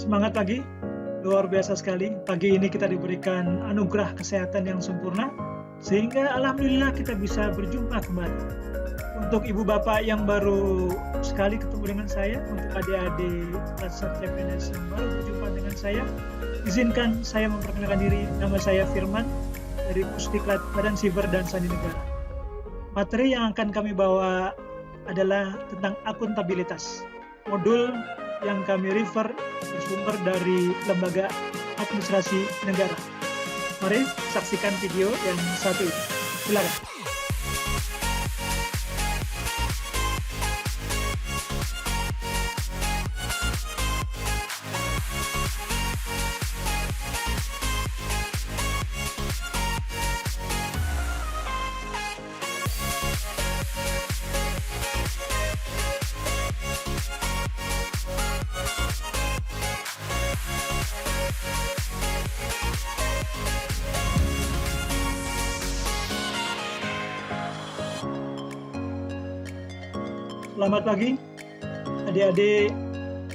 Semangat pagi, luar biasa sekali. Pagi ini kita diberikan anugerah kesehatan yang sempurna, sehingga alhamdulillah kita bisa berjumpa kembali. Untuk ibu bapak yang baru sekali ketemu dengan saya, untuk adik-adik Latsar CPNS yang baru berjumpa dengan saya, izinkan saya memperkenalkan diri. Nama saya Firman dari Pusdiklat Badan Siber dan Sandi Negara. Materi yang akan kami bawa adalah tentang akuntabilitas. Modul yang kami refer bersumber dari Lembaga Administrasi Negara. Mari saksikan video yang satu ini. Silakan. Selamat pagi, adik-adik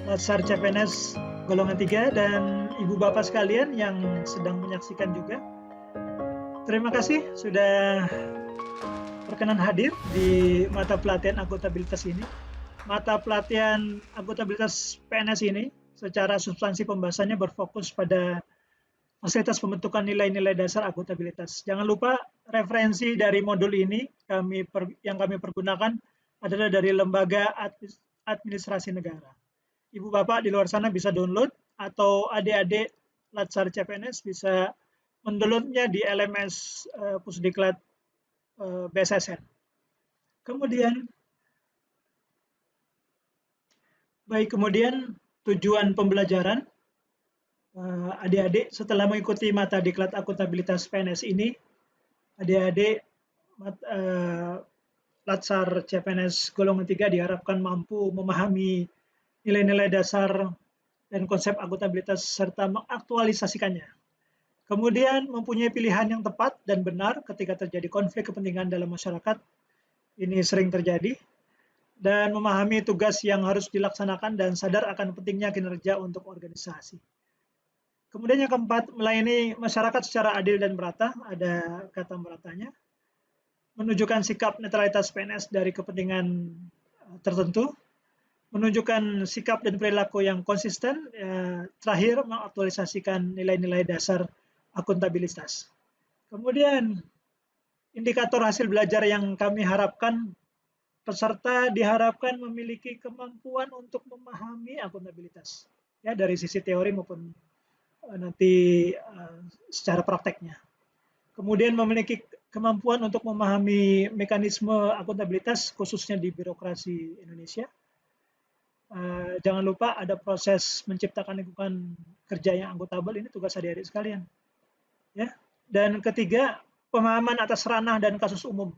Latsar CPNS golongan 3 dan ibu bapak sekalian yang sedang menyaksikan juga. Terima kasih sudah berkenan hadir di mata pelatihan akuntabilitas ini. Mata pelatihan akuntabilitas PNS ini secara substansi pembahasannya berfokus pada fasilitas pembentukan nilai-nilai dasar akuntabilitas. Jangan lupa referensi dari modul ini yang kami pergunakan adalah dari Lembaga Administrasi Negara. Ibu bapak di luar sana bisa download atau adik-adik Latsar CPNS bisa mendownloadnya di LMS Pusdiklat BSSN. Kemudian tujuan pembelajaran adik-adik setelah mengikuti mata diklat akuntabilitas PNS ini, adik-adik Latsar CPNS golongan 3 diharapkan mampu memahami nilai-nilai dasar dan konsep akuntabilitas serta mengaktualisasikannya. Kemudian mempunyai pilihan yang tepat dan benar ketika terjadi konflik kepentingan dalam masyarakat. Ini sering terjadi. Dan memahami tugas yang harus dilaksanakan dan sadar akan pentingnya kinerja untuk organisasi. Kemudian yang keempat, melayani masyarakat secara adil dan merata, ada kata meratanya. Menunjukkan sikap netralitas PNS dari kepentingan tertentu, menunjukkan sikap dan perilaku yang konsisten, terakhir mengaktualisasikan nilai-nilai dasar akuntabilitas. Kemudian indikator hasil belajar yang kami harapkan, peserta diharapkan memiliki kemampuan untuk memahami akuntabilitas, ya dari sisi teori maupun nanti secara prakteknya. Kemudian memiliki kemampuan untuk memahami mekanisme akuntabilitas khususnya di birokrasi Indonesia. Jangan lupa ada proses menciptakan lingkungan kerja yang akuntabel, ini tugas adik-adik sekalian. Ya. Dan ketiga, pemahaman atas ranah dan kasus umum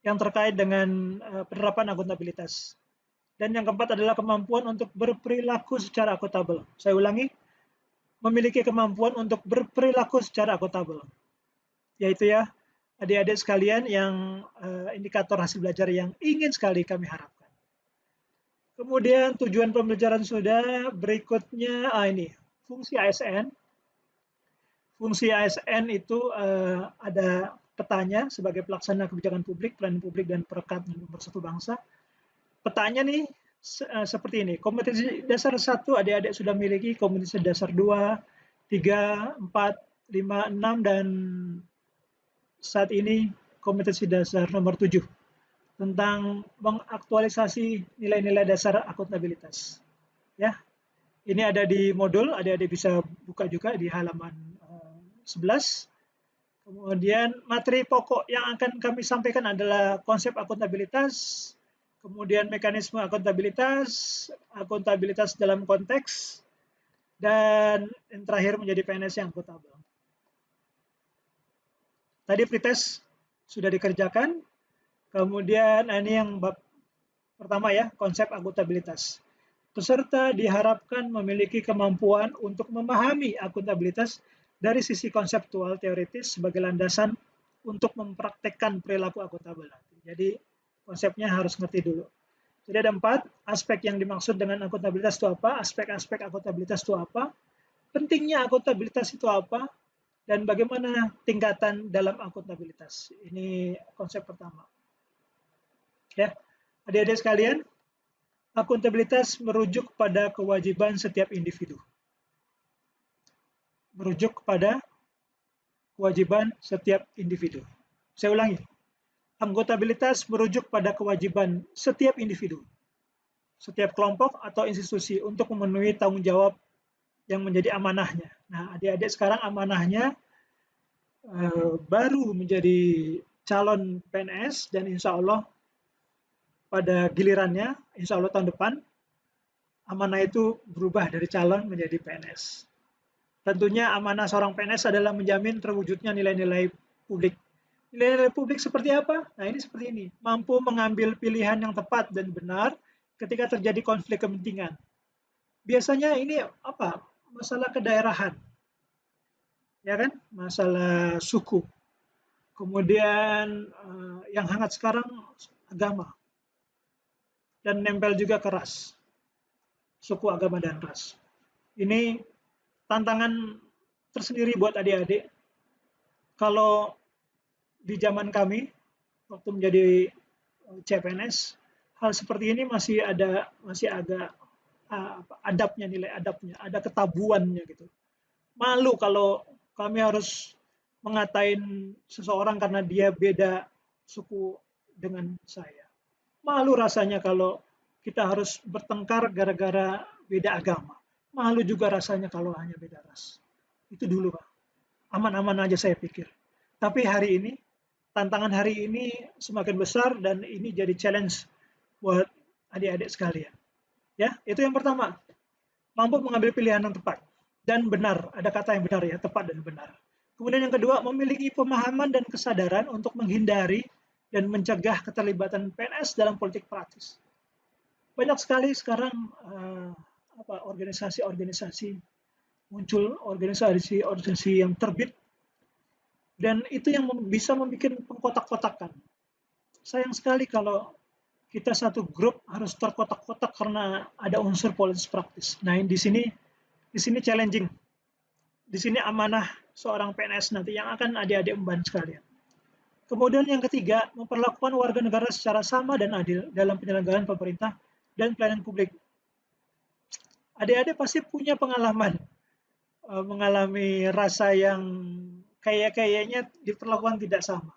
yang terkait dengan penerapan akuntabilitas. Dan yang keempat adalah kemampuan untuk berperilaku secara akuntabel. Saya ulangi, memiliki kemampuan untuk berperilaku secara akuntabel. Yaitu ya, adik-adik sekalian yang indikator hasil belajar yang ingin sekali kami harapkan. Kemudian tujuan pembelajaran sudah, berikutnya ini, fungsi ASN. Fungsi ASN itu ada petanya sebagai pelaksana kebijakan publik, pelayanan publik, dan perekat dan pemersatu bangsa. Petanya nih seperti ini, kompetensi dasar 1 adik-adik sudah miliki, kompetensi dasar 2, 3, 4, 5, 6, dan saat ini kompetensi dasar nomor 7 tentang mengaktualisasi nilai-nilai dasar akuntabilitas. Ya, ini ada di modul, adik-adik bisa buka juga di halaman 11. Kemudian materi pokok yang akan kami sampaikan adalah konsep akuntabilitas, kemudian mekanisme akuntabilitas, akuntabilitas dalam konteks, dan yang terakhir menjadi PNS yang akuntabel. Tadi pretest sudah dikerjakan, kemudian ini yang bab pertama ya, konsep akuntabilitas. Peserta diharapkan memiliki kemampuan untuk memahami akuntabilitas dari sisi konseptual teoritis sebagai landasan untuk mempraktekkan perilaku akuntabel. Jadi konsepnya harus ngerti dulu. Jadi ada 4 aspek yang dimaksud dengan akuntabilitas itu apa, aspek-aspek akuntabilitas itu apa, pentingnya akuntabilitas itu apa, dan bagaimana tingkatan dalam akuntabilitas. Ini konsep pertama. Ya, adik-adik sekalian, akuntabilitas merujuk pada kewajiban setiap individu. Merujuk kepada kewajiban setiap individu. Saya ulangi, akuntabilitas merujuk pada kewajiban setiap individu, setiap kelompok atau institusi untuk memenuhi tanggung jawab yang menjadi amanahnya. Nah, adik-adik sekarang amanahnya baru menjadi calon PNS dan insya Allah pada gilirannya, insya Allah tahun depan, amanah itu berubah dari calon menjadi PNS. Tentunya amanah seorang PNS adalah menjamin terwujudnya nilai-nilai publik. Nilai-nilai publik seperti apa? Nah, ini seperti ini. Mampu mengambil pilihan yang tepat dan benar ketika terjadi konflik kepentingan. Biasanya ini apa? Masalah kedaerahan. Ya kan? Masalah suku. Kemudian yang hangat sekarang agama. Dan nempel juga ke ras. Suku, agama, dan ras. Ini tantangan tersendiri buat adik-adik. Kalau di zaman kami, waktu menjadi CPNS, hal seperti ini masih agak adabnya, nilai adabnya, ada ketabuannya gitu. Malu kalau kami harus mengatain seseorang karena dia beda suku dengan saya. Malu rasanya kalau kita harus bertengkar gara-gara beda agama. Malu juga rasanya kalau hanya beda ras. Itu dulu, Pak. Aman-aman aja saya pikir. Tapi hari ini, tantangan hari ini semakin besar dan ini jadi challenge buat adik-adik sekalian. Ya, itu yang pertama. Mampu mengambil pilihan yang tepat dan benar. Ada kata yang benar ya, tepat dan benar. Kemudian yang kedua, memiliki pemahaman dan kesadaran untuk menghindari dan mencegah keterlibatan PNS dalam politik praktis. Banyak sekali sekarang organisasi-organisasi muncul, organisasi-organisasi yang terbit, dan itu yang bisa membuat pengkotak-kotakan. Sayang sekali kalau kita satu grup harus terkotak-kotak karena ada unsur politis praktis. Nah, di sini challenging. Di sini amanah seorang PNS nanti yang akan adik-adik emban sekalian. Kemudian yang ketiga, memperlakukan warga negara secara sama dan adil dalam penyelenggaraan pemerintah dan pelayanan publik. Adik-adik pasti punya pengalaman mengalami rasa yang kayaknya diperlakukan tidak sama.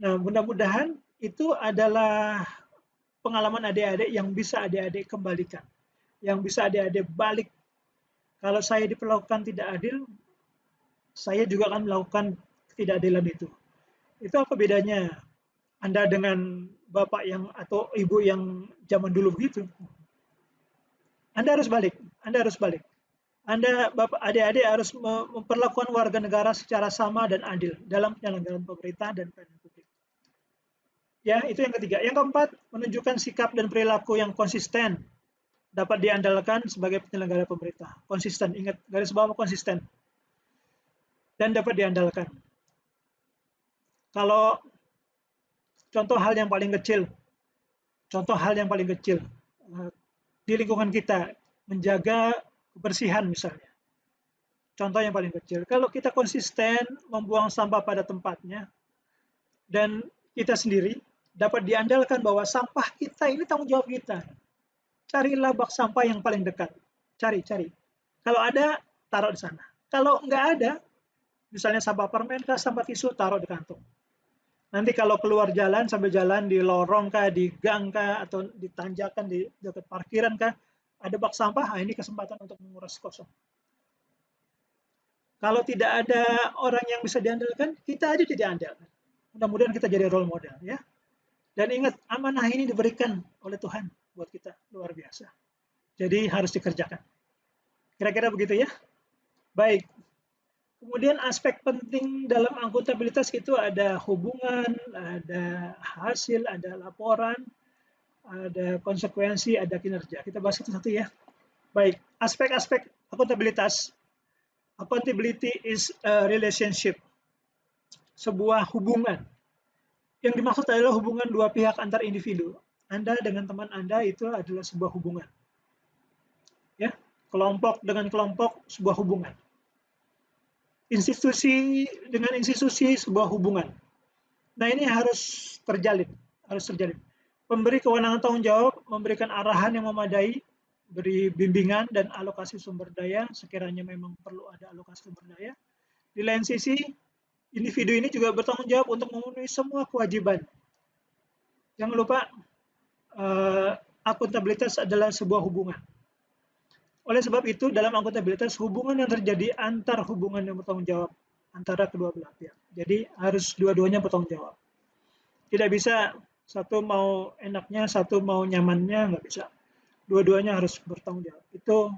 Nah, mudah-mudahan itu adalah pengalaman adik-adik yang bisa adik-adik kembalikan, yang bisa adik-adik balik. Kalau saya diperlakukan tidak adil, saya juga akan melakukan ketidakadilan itu. Itu apa bedanya Anda dengan bapak yang atau ibu yang zaman dulu begitu? Anda harus balik. Anda harus balik. Anda, bapak, adik-adik harus memperlakukan warga negara secara sama dan adil dalam penyelenggaraan pemerintah dan pelayanan publik. Ya, itu yang ketiga. Yang keempat, menunjukkan sikap dan perilaku yang konsisten dapat diandalkan sebagai penyelenggara pemerintah. Konsisten, ingat garis bawah konsisten. Dan dapat diandalkan. Kalau contoh hal yang paling kecil di lingkungan kita, menjaga kebersihan misalnya. Contoh yang paling kecil, kalau kita konsisten membuang sampah pada tempatnya, dan kita sendiri dapat diandalkan bahwa sampah kita ini tanggung jawab kita. Carilah bak sampah yang paling dekat. Cari. Kalau ada, taruh di sana. Kalau nggak ada, misalnya sampah permen kah, sampah tisu, taruh di kantong. Nanti kalau keluar jalan, sambil jalan di lorong kah, di gang kah, atau di tanjakan, di dekat parkiran kah, ada bak sampah, ini kesempatan untuk menguras kosong. Kalau tidak ada orang yang bisa diandalkan, kita aja tidak andalkan. Mudah-mudahan kita jadi role model, ya. Dan ingat, amanah ini diberikan oleh Tuhan buat kita, luar biasa. Jadi harus dikerjakan. Kira-kira begitu ya. Baik. Kemudian aspek penting dalam akuntabilitas itu ada hubungan, ada hasil, ada laporan, ada konsekuensi, ada kinerja. Kita bahas satu-satu ya. Baik, aspek-aspek akuntabilitas. Accountability is a relationship, sebuah hubungan. Yang dimaksud adalah hubungan dua pihak antar individu. Anda dengan teman Anda itu adalah sebuah hubungan. Ya, kelompok dengan kelompok sebuah hubungan. Institusi dengan institusi sebuah hubungan. Nah, ini harus terjalin. Pemberi kewenangan tanggung jawab memberikan arahan yang memadai, beri bimbingan dan alokasi sumber daya sekiranya memang perlu ada alokasi sumber daya. Di lain sisi, individu ini juga bertanggung jawab untuk memenuhi semua kewajiban. Jangan lupa, akuntabilitas adalah sebuah hubungan. Oleh sebab itu, dalam akuntabilitas, hubungan yang terjadi antar hubungan yang bertanggung jawab antara kedua belah pihak. Jadi harus dua-duanya bertanggung jawab. Tidak bisa satu mau enaknya, satu mau nyamannya, nggak bisa. Dua-duanya harus bertanggung jawab. Itu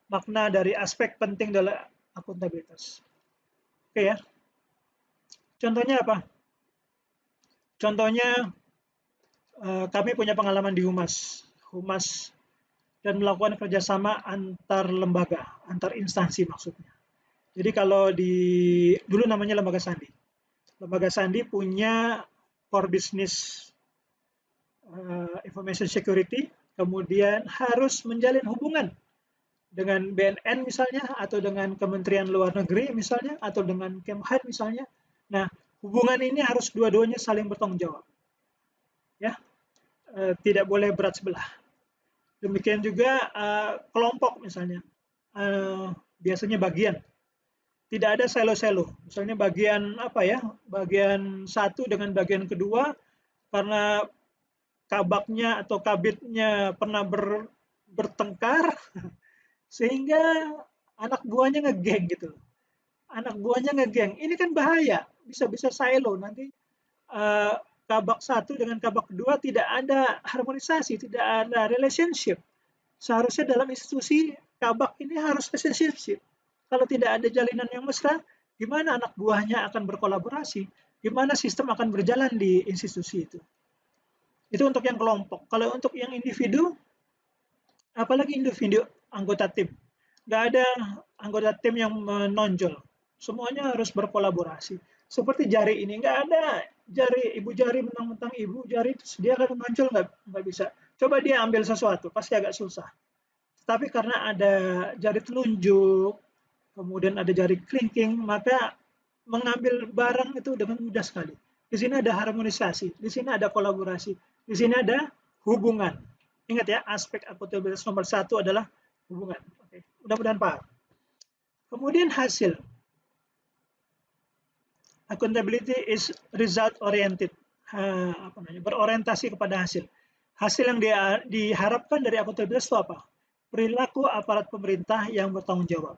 makna dari aspek penting dalam akuntabilitas. Oke ya. Contohnya apa? Contohnya kami punya pengalaman di Humas dan melakukan kerjasama antar lembaga, antar instansi maksudnya. Jadi kalau dulu namanya Lembaga Sandi. Lembaga Sandi punya core business information security, kemudian harus menjalin hubungan dengan BNN misalnya, atau dengan Kementerian Luar Negeri misalnya, atau dengan Kemhan misalnya. Nah, hubungan ini harus dua-duanya saling bertanggung jawab. Ya, tidak boleh berat sebelah. Demikian juga kelompok misalnya, biasanya bagian. Tidak ada selo-selo. Misalnya bagian apa ya, bagian satu dengan bagian kedua, karena kabaknya atau kabitnya pernah bertengkar, sehingga anak buahnya ngegeng gitu. Anak buahnya ngegeng. Ini kan bahaya, bisa-bisa silo nanti. Kabak satu dengan kabak kedua tidak ada harmonisasi, tidak ada relationship. Seharusnya dalam institusi kabak ini harus relationship. Kalau tidak ada jalinan yang mesra, gimana anak buahnya akan berkolaborasi? Gimana sistem akan berjalan di institusi itu? Itu untuk yang kelompok. Kalau untuk yang individu, apalagi individu anggota tim, nggak ada anggota tim yang menonjol. Semuanya harus berkolaborasi. Seperti jari ini, nggak ada ibu jari mentang-mentang ibu jari, dia akan menonjol, nggak bisa. Coba dia ambil sesuatu, pasti agak susah. Tapi karena ada jari telunjuk, kemudian ada jari kelingking, maka mengambil barang itu dengan mudah sekali. Di sini ada harmonisasi, di sini ada kolaborasi, di sini ada hubungan. Ingat ya, aspek akuntabilitas nomor satu adalah hubungan. Oke, mudah-mudahan paham. Kemudian hasil. Accountability is result oriented. Berorientasi kepada hasil. Hasil yang diharapkan dari akuntabilitas itu apa? Perilaku aparat pemerintah yang bertanggung jawab.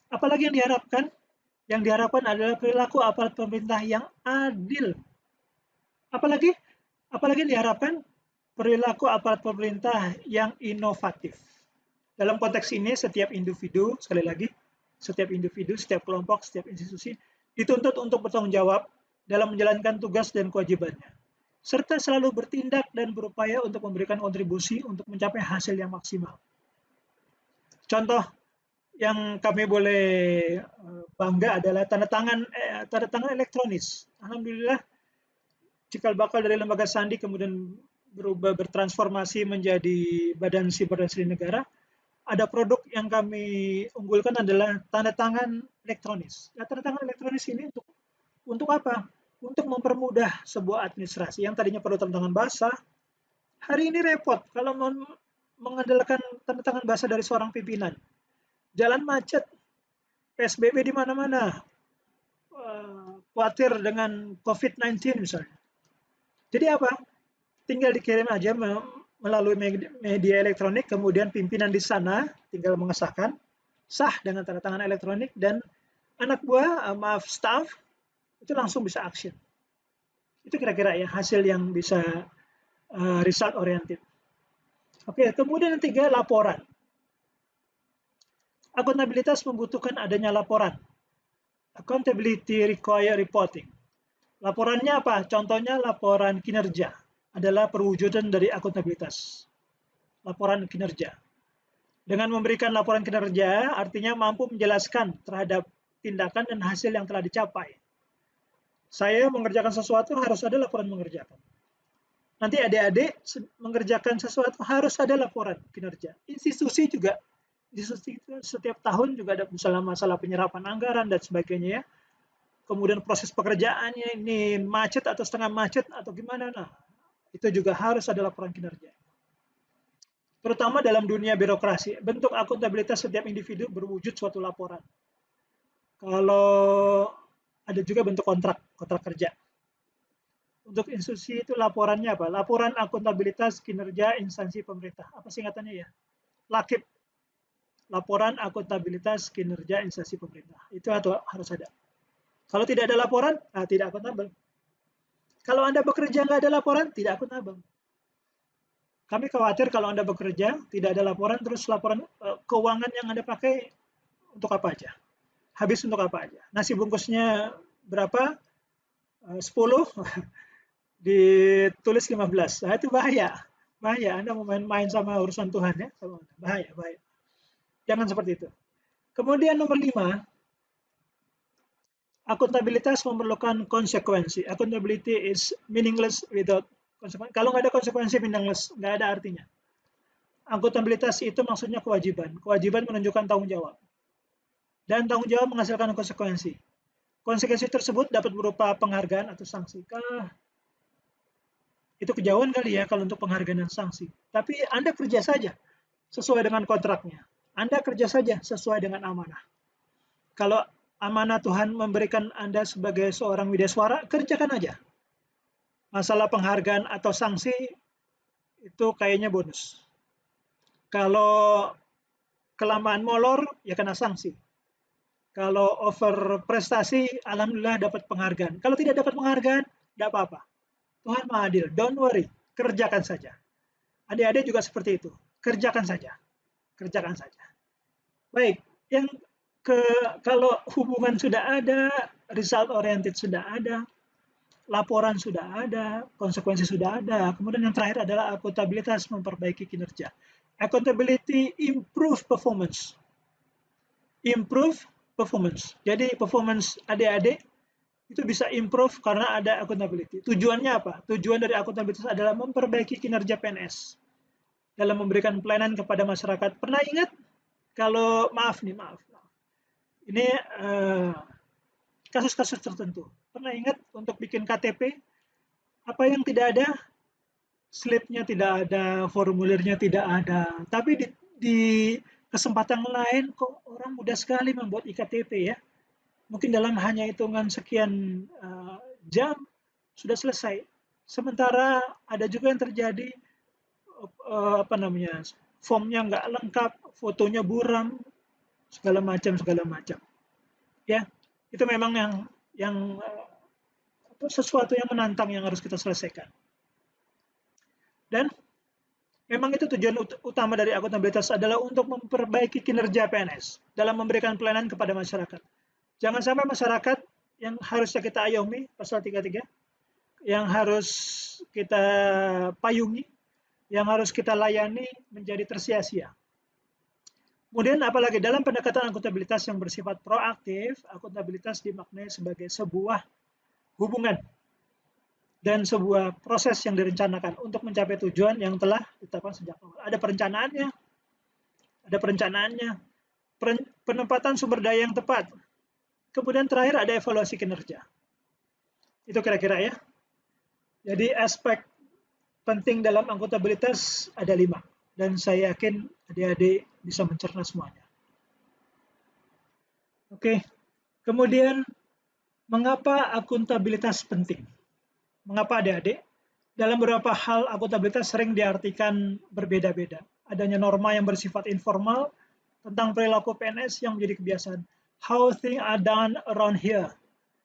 Apalagi yang diharapkan? Yang diharapkan adalah perilaku aparat pemerintah yang adil. Apalagi yang diharapkan? Perilaku aparat pemerintah yang inovatif. Dalam konteks ini, setiap individu, sekali lagi, setiap individu, setiap kelompok, setiap institusi dituntut untuk bertanggung jawab dalam menjalankan tugas dan kewajibannya, serta selalu bertindak dan berupaya untuk memberikan kontribusi untuk mencapai hasil yang maksimal. Contoh yang kami boleh bangga adalah tanda tangan elektronis. Alhamdulillah, cikal bakal dari Lembaga Sandi kemudian bertransformasi menjadi Badan Siber dan Sandi Negara. Ada produk yang kami unggulkan adalah tanda tangan elektronis. Nah, tanda tangan elektronis ini untuk apa? Untuk mempermudah sebuah administrasi yang tadinya perlu tanda tangan basah. Hari ini repot kalau mengandalkan tanda tangan basah dari seorang pimpinan. Jalan macet, PSBB di mana-mana, khawatir dengan COVID-19 misalnya. Jadi apa? Tinggal dikirim aja melalui media elektronik, kemudian pimpinan di sana tinggal mengesahkan, sah dengan tanda tangan elektronik, dan anak buah, staff, itu langsung bisa action. Itu kira-kira ya hasil yang bisa result oriented. Oke, kemudian yang tiga, laporan. Akuntabilitas membutuhkan adanya laporan. Accountability require reporting. Laporannya apa? Contohnya laporan kinerja adalah perwujudan dari akuntabilitas. Laporan kinerja. Dengan memberikan laporan kinerja, artinya mampu menjelaskan terhadap tindakan dan hasil yang telah dicapai. Saya mengerjakan sesuatu, harus ada laporan mengerjakan. nanti adik-adik mengerjakan sesuatu harus ada laporan kinerja. Institusi juga, institusi itu setiap tahun juga ada masalah-masalah penyerapan anggaran dan sebagainya ya. Kemudian proses pekerjaannya ini macet atau setengah macet atau gimana, nah itu juga harus ada laporan kinerja. Terutama dalam dunia birokrasi, bentuk akuntabilitas setiap individu berwujud suatu laporan. Kalau ada juga bentuk kontrak kerja. Untuk institusi itu laporannya apa? Laporan akuntabilitas kinerja instansi pemerintah. Apa singkatannya ya? LAKIP. Laporan akuntabilitas kinerja instansi pemerintah. Itu harus ada. Kalau tidak ada laporan, tidak akuntabel. Kalau Anda bekerja nggak ada laporan, tidak akuntabel. Kami khawatir kalau Anda bekerja, tidak ada laporan, terus laporan keuangan yang Anda pakai untuk apa aja? Habis untuk apa aja? Nasi bungkusnya berapa? 10, ditulis 15. Nah, itu bahaya. Bahaya, Anda mau main-main sama urusan Tuhan ya. Bahaya, bahaya. Jangan seperti itu. Kemudian nomor 5, akuntabilitas memerlukan konsekuensi. Accountability is meaningless without konsekuensi. Kalau nggak ada konsekuensi, meaningless, nggak ada artinya. Akuntabilitas itu maksudnya kewajiban. Kewajiban menunjukkan tanggung jawab. Dan tanggung jawab menghasilkan konsekuensi. Konsekuensi tersebut dapat berupa penghargaan atau sanksi. Itu kejauhan kali ya kalau untuk penghargaan dan sanksi. Tapi Anda kerja saja sesuai dengan kontraknya. Anda kerja saja sesuai dengan amanah. Kalau amanah Tuhan memberikan Anda sebagai seorang widyaswara, kerjakan aja. Masalah penghargaan atau sanksi itu kayaknya bonus. Kalau kelamaan molor, ya kena sanksi. Kalau over prestasi, alhamdulillah dapat penghargaan. Kalau tidak dapat penghargaan, tidak apa-apa. Tuhan Maha Adil, don't worry, kerjakan saja. Adik-adik juga seperti itu, kerjakan saja. Kerjakan saja. Baik, yang kalau hubungan sudah ada, result oriented sudah ada, laporan sudah ada, konsekuensi sudah ada, kemudian yang terakhir adalah akuntabilitas memperbaiki kinerja. Accountability improve performance. Improve performance. Jadi performance adik-adik itu bisa improve karena ada accountability. Tujuannya apa? Tujuan dari akuntabilitas adalah memperbaiki kinerja PNS dalam memberikan pelayanan kepada masyarakat. Pernah ingat kalau maaf. Ini kasus-kasus tertentu. Pernah ingat untuk bikin KTP apa yang tidak ada? Slipnya tidak ada, formulirnya tidak ada. Tapi di kesempatan lain kok orang mudah sekali membuat iktp ya. Mungkin dalam hanya hitungan sekian jam sudah selesai. Sementara ada juga yang terjadi formnya nggak lengkap, fotonya buram, segala macam. Ya, itu memang yang sesuatu yang menantang yang harus kita selesaikan. Dan memang itu tujuan utama dari akuntabilitas adalah untuk memperbaiki kinerja PNS dalam memberikan pelayanan kepada masyarakat. Jangan sampai masyarakat yang harusnya kita ayomi, pasal 33, yang harus kita payungi, yang harus kita layani menjadi tersia-sia. Kemudian apalagi dalam pendekatan akuntabilitas yang bersifat proaktif, akuntabilitas dimaknai sebagai sebuah hubungan dan sebuah proses yang direncanakan untuk mencapai tujuan yang telah ditetapkan sejak awal. Ada perencanaannya, penempatan sumber daya yang tepat. Kemudian terakhir ada evaluasi kinerja. Itu kira-kira ya. Jadi aspek penting dalam akuntabilitas ada 5. Dan saya yakin adik-adik bisa mencerna semuanya. Oke, kemudian mengapa akuntabilitas penting? Mengapa adik-adik? Dalam beberapa hal akuntabilitas sering diartikan berbeda-beda. Adanya norma yang bersifat informal tentang perilaku PNS yang menjadi kebiasaan. How things are done around here.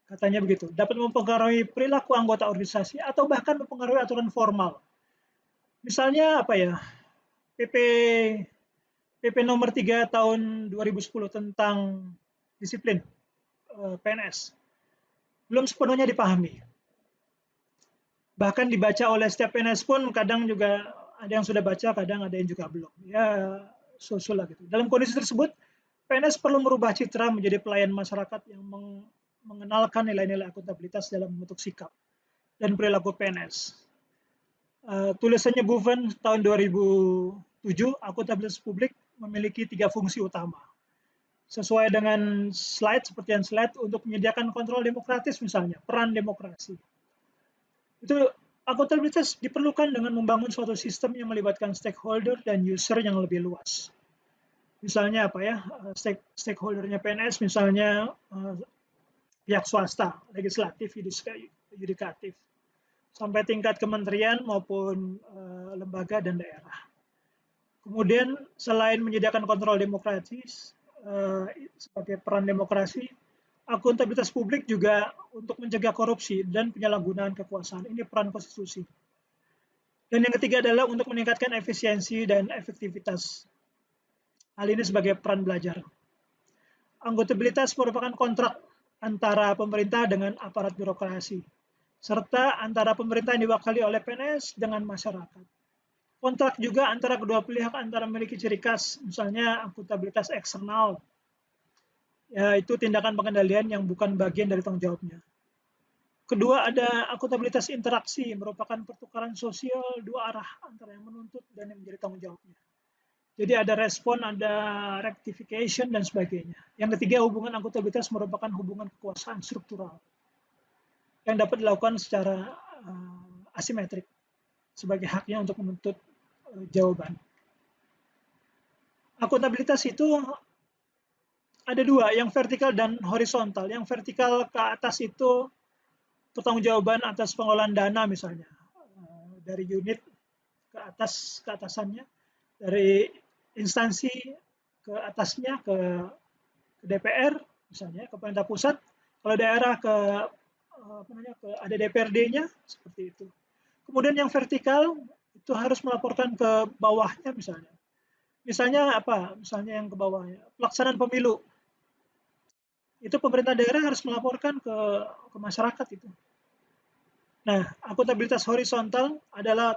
Katanya begitu. Dapat mempengaruhi perilaku anggota organisasi atau bahkan mempengaruhi aturan formal. Misalnya apa ya? PP nomor 3 tahun 2010 tentang disiplin PNS belum sepenuhnya dipahami. Bahkan dibaca oleh setiap PNS pun kadang juga ada yang sudah baca, kadang ada yang juga belum. Ya, susul lah gitu. Dalam kondisi tersebut, PNS perlu merubah citra menjadi pelayan masyarakat yang mengenalkan nilai-nilai akuntabilitas dalam bentuk sikap dan perilaku PNS. Tulisannya Boven tahun 2007, akuntabilitas publik memiliki 3 fungsi utama. Sesuai dengan slide, seperti yang slide, untuk menyediakan kontrol demokratis misalnya, peran demokrasi. Itu akuntabilitas diperlukan dengan membangun suatu sistem yang melibatkan stakeholder dan user yang lebih luas. Misalnya apa ya, stakeholdernya PNS misalnya pihak swasta, legislatif, yudikatif, sampai tingkat kementerian maupun lembaga dan daerah. Kemudian selain menyediakan kontrol demokratis sebagai peran demokrasi, akuntabilitas publik juga untuk mencegah korupsi dan penyalahgunaan kekuasaan. Ini peran konstitusi. Dan yang ketiga adalah untuk meningkatkan efisiensi dan efektivitas. Hal ini sebagai peran belajar. Akuntabilitas merupakan kontrak antara pemerintah dengan aparat birokrasi, serta antara pemerintah yang diwakili oleh PNS dengan masyarakat. Kontrak juga antara kedua pihak antara memiliki ciri khas, misalnya akuntabilitas eksternal, yaitu tindakan pengendalian yang bukan bagian dari tanggung jawabnya. Kedua, ada akuntabilitas interaksi, merupakan pertukaran sosial dua arah antara yang menuntut dan yang menjadi tanggung jawabnya. Jadi ada respon, ada rectification, dan sebagainya. Yang ketiga, hubungan akuntabilitas merupakan hubungan kekuasaan struktural yang dapat dilakukan secara asimetrik sebagai haknya untuk menuntut jawaban. Akuntabilitas itu ada dua, yang vertikal dan horizontal. Yang vertikal ke atas itu pertanggungjawaban atas pengelolaan dana misalnya, dari unit ke atasannya, dari instansi ke atasnya, ke DPR misalnya, ke pemerintah pusat, kalau daerah ke ada DPRD-nya, seperti itu. Kemudian yang vertikal itu harus melaporkan ke bawahnya misalnya. Misalnya apa? Misalnya yang ke bawahnya, pelaksanaan pemilu. Itu pemerintah daerah harus melaporkan ke masyarakat itu. Nah, akuntabilitas horizontal adalah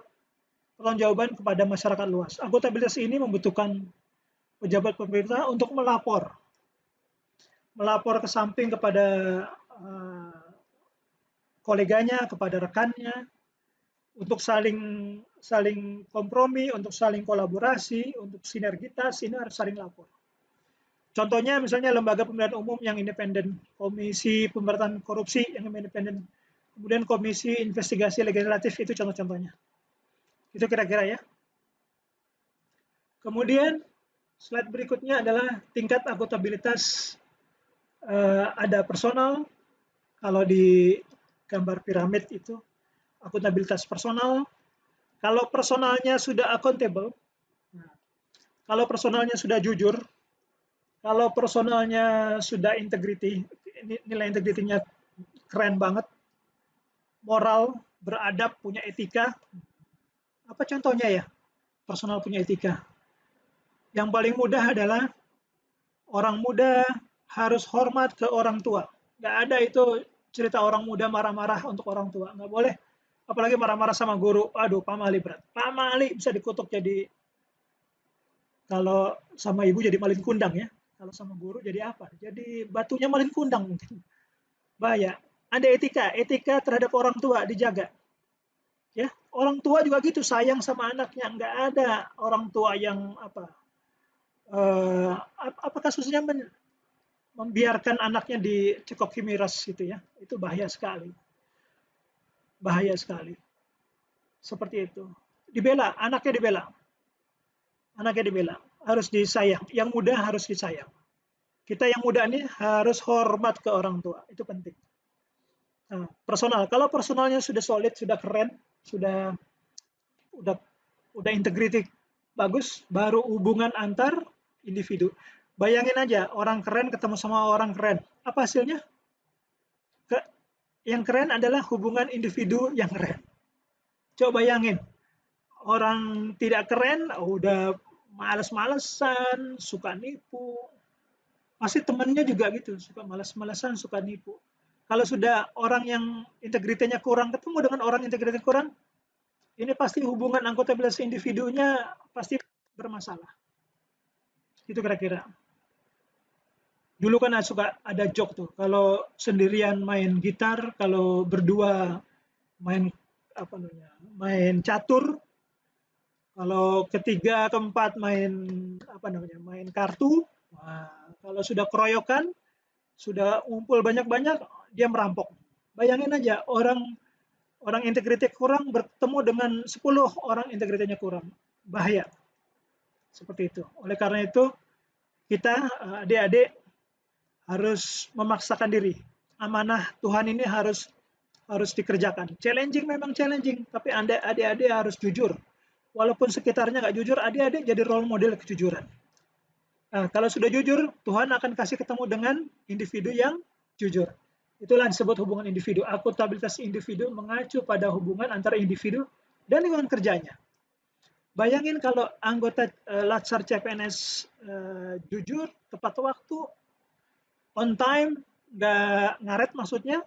pertanggungjawaban kepada masyarakat luas. Akuntabilitas ini membutuhkan pejabat pemerintah untuk melapor ke samping kepada koleganya, kepada rekannya, untuk saling kompromi, untuk saling kolaborasi, untuk sinergitas, ini harus saling lapor. Contohnya misalnya lembaga pemilihan umum yang independen, komisi pemberantasan korupsi yang independen, kemudian komisi investigasi legislatif, itu contoh-contohnya. Itu kira-kira ya. Kemudian slide berikutnya adalah tingkat akuntabilitas. Ada personal, kalau di gambar piramid itu akuntabilitas personal. Kalau personalnya sudah accountable, kalau personalnya sudah jujur, kalau personalnya sudah integrity, nilai integritinya keren banget, moral, beradab, punya etika. Apa contohnya ya? Personal punya etika. Yang paling mudah adalah orang muda harus hormat ke orang tua. Nggak ada itu cerita orang muda marah-marah untuk orang tua. Nggak boleh. Apalagi marah-marah sama guru. Aduh, pamali berat. Pamali bisa dikutuk jadi, kalau sama ibu jadi malin kundang ya. Kalau sama guru jadi apa? Jadi batunya malin kundang mungkin. Bahaya. Ada etika terhadap orang tua dijaga. Ya, orang tua juga gitu, sayang sama anaknya. Nggak ada orang tua yang apa kasusnya membiarkan anaknya dicekoki miras gitu ya. Itu bahaya sekali. Bahaya sekali. Seperti itu. Dibela, anaknya dibela. Anaknya dibela, harus disayang. Yang muda harus disayang. Kita yang muda ini harus hormat ke orang tua, itu penting. Nah, personal, kalau personalnya sudah solid, sudah keren, sudah integriti bagus, baru hubungan antar individu. Bayangin aja, orang keren ketemu sama orang keren. Apa hasilnya? Yang keren adalah hubungan individu yang keren. Coba bayangin, orang tidak keren, udah males-malesan, suka nipu. Pasti temannya juga gitu, suka males-malesan, suka nipu. Kalau sudah orang yang integritinya kurang ketemu dengan orang integritas kurang, ini pasti hubungan akuntabilitas individunya pasti bermasalah. Itu kira-kira. Dulu kan suka ada joke tuh, kalau sendirian main gitar, kalau berdua main main catur, kalau ketiga keempat main main kartu. Nah, kalau sudah keroyokan, sudah ngumpul banyak-banyak, dia merampok. Bayangin aja orang integritas kurang bertemu dengan 10 orang integritasnya kurang, bahaya. Seperti itu. Oleh karena itu kita adik-adik harus memaksakan diri. Amanah Tuhan ini harus dikerjakan. Challenging memang challenging, tapi adik-adik harus jujur. Walaupun sekitarnya nggak jujur, adik-adik jadi role model kejujuran. Nah, kalau sudah jujur, Tuhan akan kasih ketemu dengan individu yang jujur. Itulah disebut hubungan individu. Akuntabilitas individu mengacu pada hubungan antara individu dan lingkungan kerjanya. Bayangin kalau anggota Latsar CPNS jujur, tepat waktu, on time, nggak ngaret maksudnya,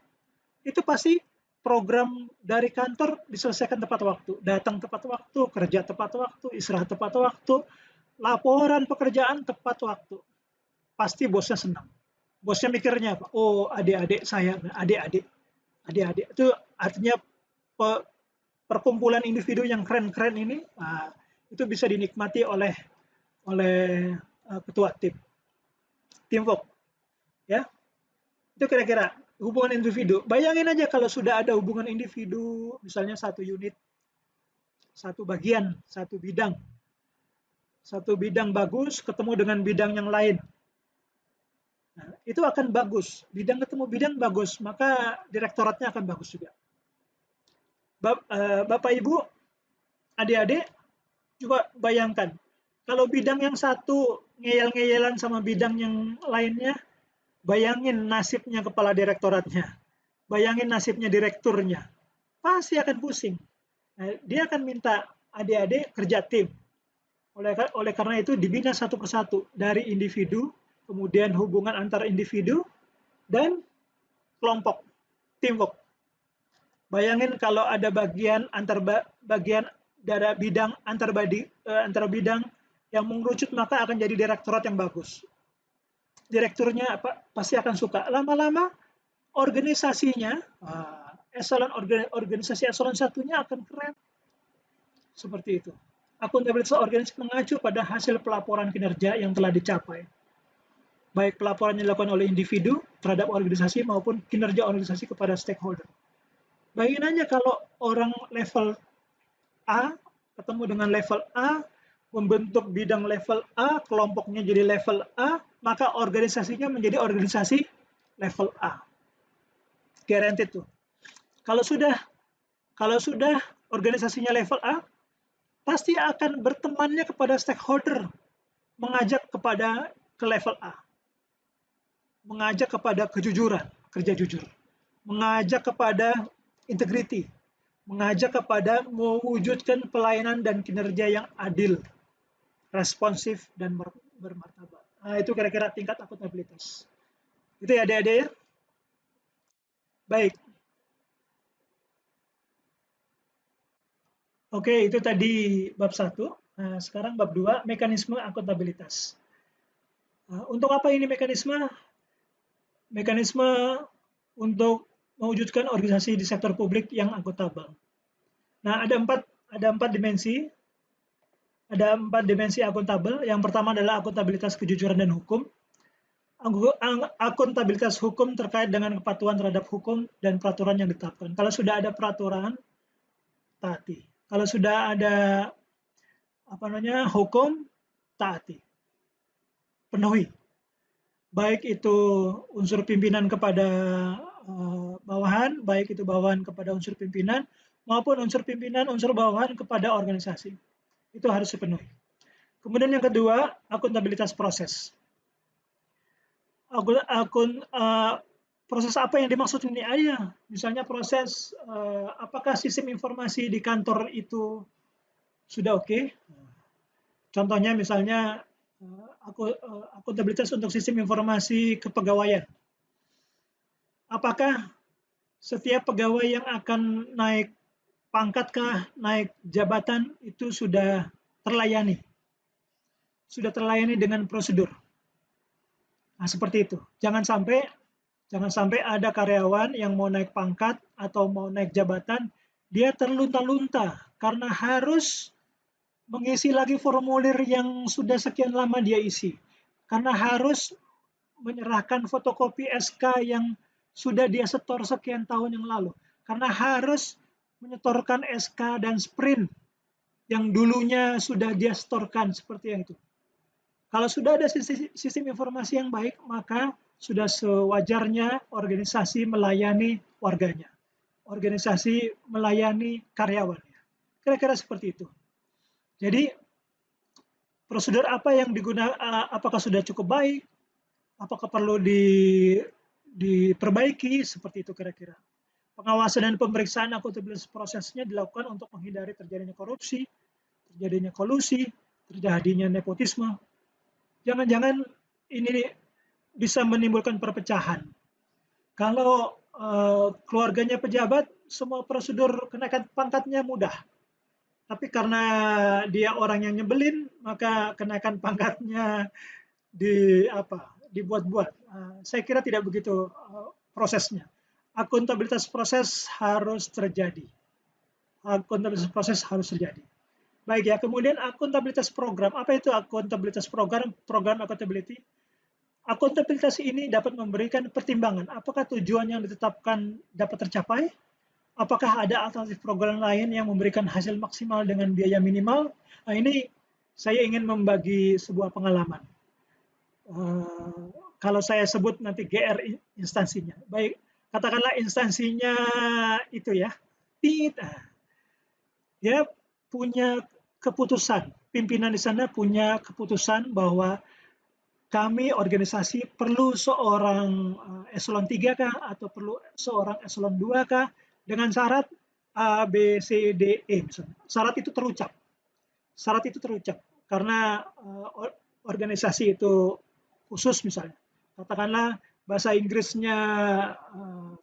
itu pasti program dari kantor diselesaikan tepat waktu. Datang tepat waktu, kerja tepat waktu, istirahat tepat waktu, laporan pekerjaan tepat waktu. Pasti bosnya senang. Bosnya mikirnya apa? Oh, adik-adik saya, adik-adik itu artinya perkumpulan individu yang keren-keren ini, itu bisa dinikmati oleh ketua tim, teamwork, ya. Itu kira-kira hubungan individu. Bayangin aja kalau sudah ada hubungan individu, misalnya satu unit, satu bagian, satu bidang bagus ketemu dengan bidang yang lain. Nah, itu akan bagus. Bidang ketemu bidang bagus, maka direktoratnya akan bagus juga. Bapak Ibu, adik-adik juga bayangkan, kalau bidang yang satu ngeyel-ngeyelan sama bidang yang lainnya, bayangin nasibnya kepala direktoratnya, bayangin nasibnya direkturnya, pasti akan pusing. Nah, dia akan minta adik-adik kerja tim. Oleh karena itu dibina satu persatu dari individu, kemudian hubungan antar individu dan kelompok, teamwork. Bayangin kalau ada bagian dari bidang antara bidang yang mengerucut, maka akan jadi direktorat yang bagus. Direkturnya pasti akan suka. Lama-lama organisasinya, organisasi eselon satunya akan keren. Seperti itu. Akuntabilitas organisasi mengacu pada hasil pelaporan kinerja yang telah dicapai. Baik pelaporan yang dilakukan oleh individu terhadap organisasi maupun kinerja organisasi kepada stakeholder. Bayangin aja kalau orang level A ketemu dengan level A, membentuk bidang level A, kelompoknya jadi level A, maka organisasinya menjadi organisasi level A. Guaranteed tuh. Kalau sudah organisasinya level A, pasti akan bertemannya kepada stakeholder, mengajak ke level A, mengajak kepada kejujuran, kerja jujur, mengajak kepada integrity, mengajak kepada mewujudkan pelayanan dan kinerja yang adil, responsif, dan bermartabat. Nah, itu kira-kira tingkat akuntabilitas. Itu ya adik-adik ya. Baik. Oke, itu tadi bab 1. Nah, sekarang bab 2, mekanisme akuntabilitas. Untuk apa ini mekanisme? Mekanisme untuk mewujudkan organisasi di sektor publik yang akuntabel. Nah, ada empat dimensi. Ada 4 dimensi akuntabel. Yang pertama adalah akuntabilitas kejujuran dan hukum. Akuntabilitas hukum terkait dengan kepatuhan terhadap hukum dan peraturan yang ditetapkan. Kalau sudah ada peraturan, taati. Kalau sudah ada hukum, taati. Penuhi. Baik itu unsur pimpinan kepada bawahan, baik itu bawahan kepada unsur pimpinan, maupun unsur pimpinan, unsur bawahan kepada organisasi. Itu harus dipenuhi. Kemudian yang kedua, akuntabilitas proses. Proses apa yang dimaksud ini? Misalnya proses apakah sistem informasi di kantor itu sudah oke? Contohnya misalnya akuntabilitas untuk sistem informasi kepegawaian. Apakah setiap pegawai yang akan naik pangkatkah, naik jabatan itu sudah terlayani? Sudah terlayani dengan prosedur. Nah, seperti itu. Jangan sampai ada karyawan yang mau naik pangkat atau mau naik jabatan, dia terlunta-lunta karena harus mengisi lagi formulir yang sudah sekian lama dia isi. Karena harus menyerahkan fotokopi SK yang sudah dia setor sekian tahun yang lalu. Karena harus menyetorkan SK dan sprint yang dulunya sudah dia setorkan seperti yang itu. Kalau sudah ada sistem informasi yang baik, maka sudah sewajarnya organisasi melayani warganya. Organisasi melayani karyawannya. Kira-kira seperti itu. Jadi prosedur apa yang digunakan, apakah sudah cukup baik, apakah perlu diperbaiki, seperti itu kira-kira. Pengawasan dan pemeriksaan akuntabilitas prosesnya dilakukan untuk menghindari terjadinya korupsi, terjadinya kolusi, terjadinya nepotisme. Jangan-jangan ini bisa menimbulkan perpecahan. Kalau keluarganya pejabat, semua prosedur kenaikan pangkatnya mudah. Tapi karena dia orang yang nyebelin, maka kenaikan pangkatnya dibuat-buat. Saya kira tidak begitu prosesnya. Akuntabilitas proses harus terjadi. Akuntabilitas proses harus terjadi. Baik ya, kemudian akuntabilitas program. Apa itu akuntabilitas program? Program accountability. Akuntabilitas ini dapat memberikan pertimbangan apakah tujuan yang ditetapkan dapat tercapai, apakah ada alternatif program lain yang memberikan hasil maksimal dengan biaya minimal. Nah, ini saya ingin membagi sebuah pengalaman. Kalau saya sebut nanti GR instansinya. Baik, katakanlah instansinya itu ya, dia punya keputusan, pimpinan di sana punya keputusan bahwa kami organisasi perlu seorang eselon 3 kah atau perlu seorang eselon 2 kah dengan syarat A, B, C, D, E misalnya. Syarat itu terucap. Syarat itu terucap karena organisasi itu khusus misalnya. Katakanlah bahasa Inggrisnya,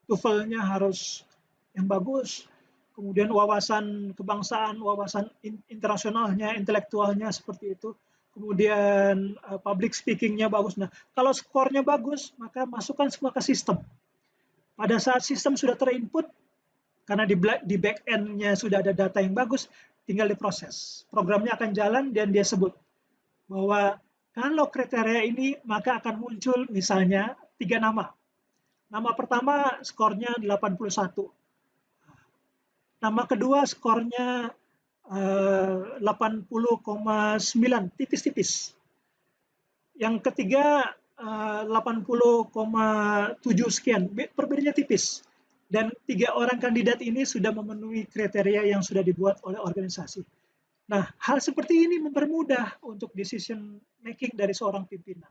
TOEFL-nya harus yang bagus, kemudian wawasan kebangsaan, wawasan internasionalnya, intelektualnya seperti itu. Kemudian public speaking-nya bagus. Nah, kalau skornya bagus, maka masukkan semua ke sistem. Pada saat sistem sudah terinput, karena di back end-nya sudah ada data yang bagus, tinggal diproses. Programnya akan jalan dan dia sebut bahwa kalau kriteria ini, maka akan muncul misalnya 3 nama. Nama pertama skornya 81. Nama kedua skornya 80,9, tipis-tipis. Yang ketiga 80,7 sekian, perbedaannya tipis. Dan 3 orang kandidat ini sudah memenuhi kriteria yang sudah dibuat oleh organisasi. Nah, hal seperti ini mempermudah untuk decision making dari seorang pimpinan.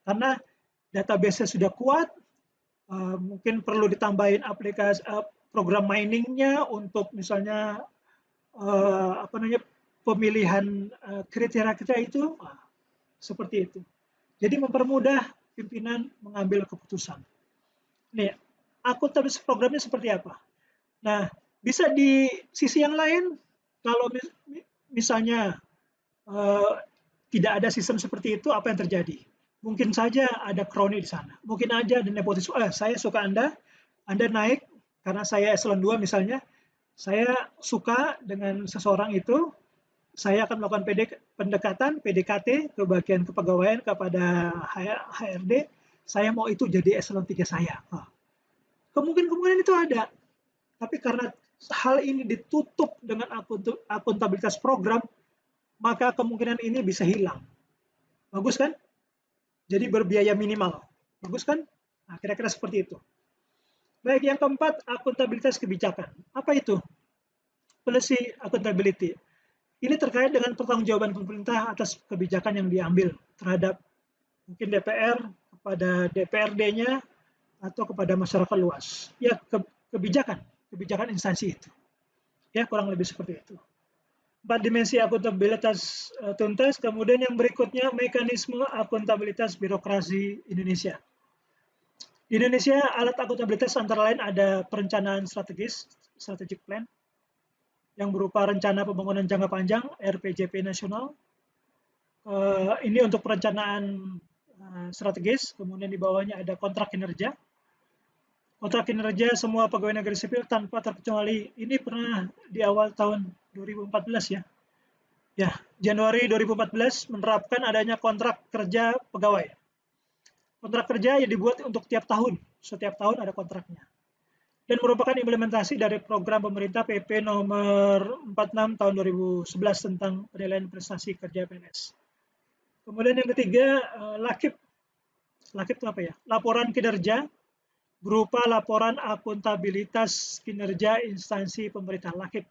Karena database-nya sudah kuat, mungkin perlu ditambahin aplikasi program miningnya untuk misalnya pemilihan kriteria-kriteria itu, seperti itu. Jadi mempermudah pimpinan mengambil keputusan. Nih, akuntabilitas programnya seperti apa? Nah, bisa di sisi yang lain, kalau misalnya tidak ada sistem seperti itu, apa yang terjadi? Mungkin saja ada kroni di sana. Mungkin aja ada nepotisme. Saya suka Anda naik karena saya eselon 2 misalnya. Saya suka dengan seseorang itu, saya akan melakukan pendekatan PDKT ke bagian kepegawaian kepada HRD. Saya mau itu jadi eselon 3 saya. Kemungkinan itu ada. Tapi karena hal ini ditutup dengan akuntabilitas program, maka kemungkinan ini bisa hilang. Bagus kan? Jadi berbiaya minimal. Bagus kan? Nah, kira-kira seperti itu. Baik, yang keempat, akuntabilitas kebijakan. Apa itu? Policy accountability. Ini terkait dengan pertanggungjawaban pemerintah atas kebijakan yang diambil terhadap mungkin DPR, kepada DPRD-nya, atau kepada masyarakat luas. Ya, kebijakan instansi itu. Ya, kurang lebih seperti itu. 4 dimensi akuntabilitas tuntas, kemudian yang berikutnya mekanisme akuntabilitas birokrasi Indonesia. Di Indonesia, alat akuntabilitas antara lain ada perencanaan strategis, strategic plan, yang berupa rencana pembangunan jangka panjang, RPJP nasional. Ini untuk perencanaan strategis, kemudian di bawahnya ada kontrak kinerja. Kontrak kinerja semua pegawai negeri sipil tanpa terkecuali. Ini pernah di awal tahun 2014 ya. Ya, Januari 2014 menerapkan adanya kontrak kerja pegawai. Kontrak kerja yang dibuat untuk tiap tahun. Setiap tahun ada kontraknya. Dan merupakan implementasi dari program pemerintah PP nomor 46 tahun 2011 tentang penilaian prestasi kerja PNS. Kemudian yang ketiga, LAKIP. LAKIP itu apa ya? Laporan kinerja berupa laporan akuntabilitas kinerja instansi pemerintah LAKIP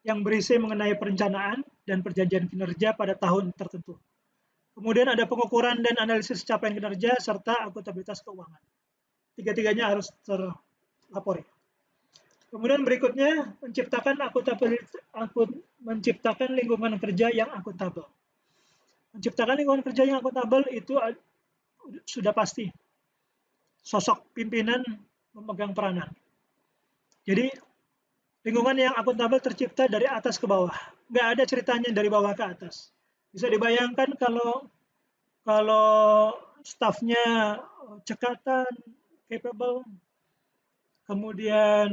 yang berisi mengenai perencanaan dan perjanjian kinerja pada tahun tertentu. Kemudian ada pengukuran dan analisis capaian kinerja serta akuntabilitas keuangan. Tiga-tiganya harus terlapor. Kemudian berikutnya menciptakan lingkungan kerja yang akuntabel. Menciptakan lingkungan kerja yang akuntabel itu sudah pasti sosok pimpinan memegang peranan. Jadi lingkungan yang akuntabel tercipta dari atas ke bawah. Nggak ada ceritanya dari bawah ke atas. Bisa dibayangkan kalau stafnya cekatan, capable, kemudian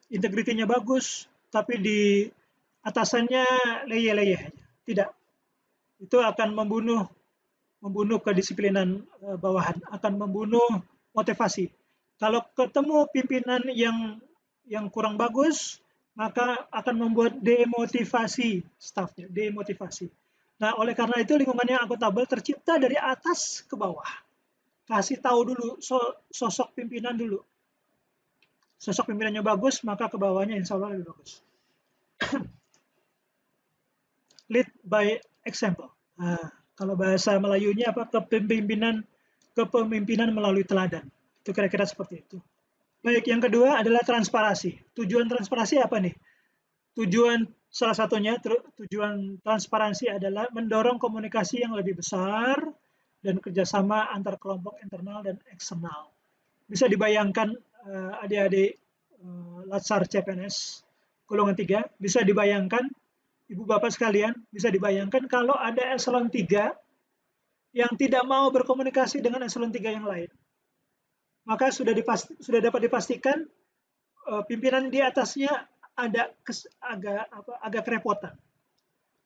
integritinya bagus, tapi di atasannya leyeh-leyeh. Tidak. Itu akan membunuh kedisiplinan bawahan, akan membunuh motivasi. Kalau ketemu pimpinan yang kurang bagus, maka akan membuat demotivasi stafnya, demotivasi. Nah, oleh karena itu lingkungan yang akuntabel tercipta dari atas ke bawah. Kasih tahu dulu sosok pimpinan dulu. Sosok pimpinannya bagus, maka ke bawahnya insya Allah lebih bagus. Lead by example. Nah, kalau bahasa Melayunya apa? Kepemimpinan melalui teladan. Itu kira-kira seperti itu. Baik, yang kedua adalah transparansi. Tujuan transparansi apa nih? Salah satunya tujuan transparansi adalah mendorong komunikasi yang lebih besar dan kerjasama antar kelompok internal dan eksternal. Bisa dibayangkan adik-adik Latsar CPNS golongan 3, bisa dibayangkan Ibu Bapak sekalian, bisa dibayangkan kalau ada eselon 3 yang tidak mau berkomunikasi dengan eselon 3 yang lain. Maka sudah dapat dipastikan pimpinan di atasnya agak kerepotan.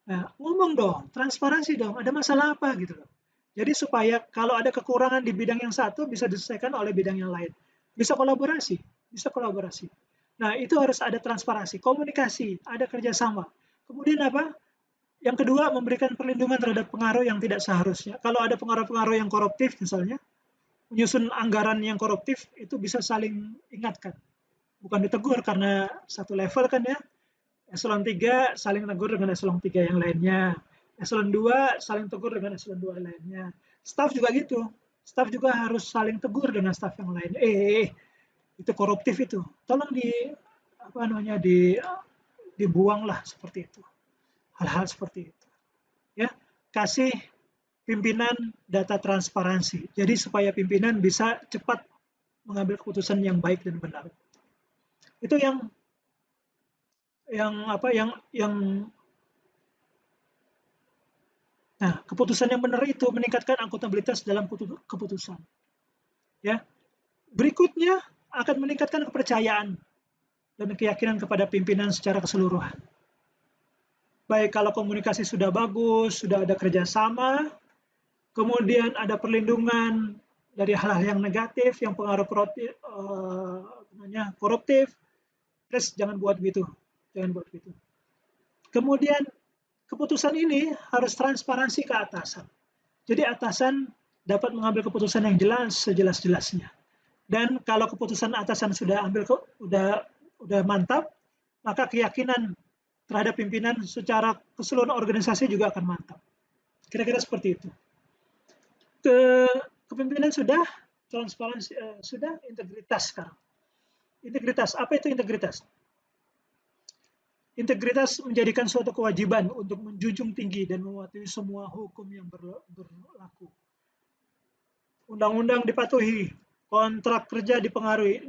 Nah, ngomong dong, transparansi dong, ada masalah apa gitu loh. Jadi supaya kalau ada kekurangan di bidang yang satu bisa diselesaikan oleh bidang yang lain. Bisa kolaborasi. Nah, itu harus ada transparansi, komunikasi, ada kerjasama. Kemudian apa? Yang kedua, memberikan perlindungan terhadap pengaruh yang tidak seharusnya. Kalau ada pengaruh-pengaruh yang koruptif misalnya, menyusun anggaran yang koruptif, itu bisa saling ingatkan. Bukan ditegur karena satu level kan ya. Eselon 3 saling tegur dengan eselon 3 yang lainnya. Eselon 2 saling tegur dengan eselon 2 yang lainnya. Staf juga gitu. Staf juga harus saling tegur dengan staf yang lain. Itu koruptif itu. Tolong dibuang lah seperti itu. Hal-hal seperti itu. Ya, kasih pimpinan data transparansi. Jadi supaya pimpinan bisa cepat mengambil keputusan yang baik dan benar. Itu yang nah, keputusan yang benar itu meningkatkan akuntabilitas dalam keputusan. Ya. Berikutnya akan meningkatkan kepercayaan dan keyakinan kepada pimpinan secara keseluruhan. Baik kalau komunikasi sudah bagus, sudah ada kerjasama, kemudian ada perlindungan dari hal-hal yang negatif, yang pengaruh koruptif, terus jangan buat gitu. Kemudian keputusan ini harus transparansi ke atasan. Jadi atasan dapat mengambil keputusan yang jelas sejelas-jelasnya. Dan kalau keputusan atasan sudah udah mantap, maka keyakinan terhadap pimpinan secara keseluruhan organisasi juga akan mantap. Kira-kira seperti itu. Kepemimpinan sudah, transparansi sudah, integritas sekarang. Integritas, apa itu integritas? Integritas menjadikan suatu kewajiban untuk menjunjung tinggi dan mematuhi semua hukum yang berlaku. Undang-undang dipatuhi, kontrak kerja dipatuhi,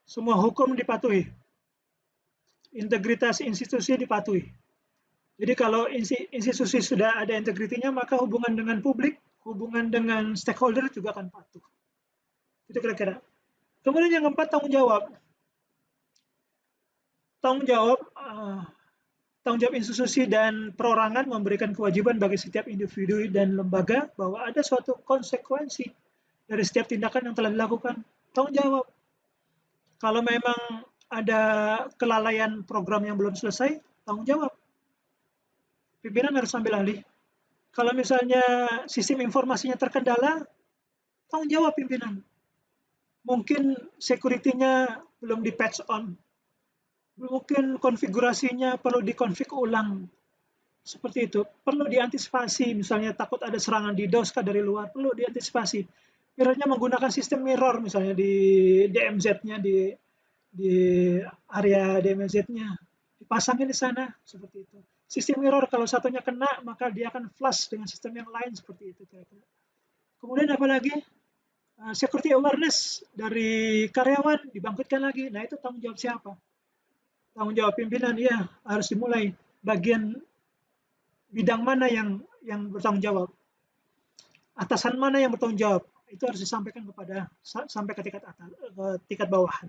semua hukum dipatuhi, integritas institusi dipatuhi. Jadi kalau institusi sudah ada integritinya, maka hubungan dengan publik, hubungan dengan stakeholder juga akan patuh. Itu kira-kira. Kemudian yang keempat, tanggung jawab. Tanggung jawab tanggung jawab institusi dan perorangan memberikan kewajiban bagi setiap individu dan lembaga bahwa ada suatu konsekuensi dari setiap tindakan yang telah dilakukan. Tanggung jawab. Kalau memang ada kelalaian program yang belum selesai, tanggung jawab. Pimpinan harus ambil alih. Kalau misalnya sistem informasinya terkendala, tanggung jawab pimpinan. Mungkin security-nya belum di-patch on. Mungkin konfigurasinya perlu dikonfig ulang. Seperti itu. Perlu diantisipasi, misalnya takut ada serangan DDoS dari luar, perlu diantisipasi. Miranya menggunakan sistem mirror misalnya di DMZ-nya, di area DMZ-nya. Dipasangin di sana, seperti itu. Sistem mirror kalau satunya kena, maka dia akan flush dengan sistem yang lain, seperti itu. Kemudian apalagi? Security awareness dari karyawan dibangkitkan lagi. Nah, itu tanggung jawab siapa? Tanggung jawab pimpinan, ya harus dimulai. Bagian bidang mana yang bertanggung jawab? Atasan mana yang bertanggung jawab? Itu harus disampaikan sampai ke tingkat atas, ke tingkat bawahan.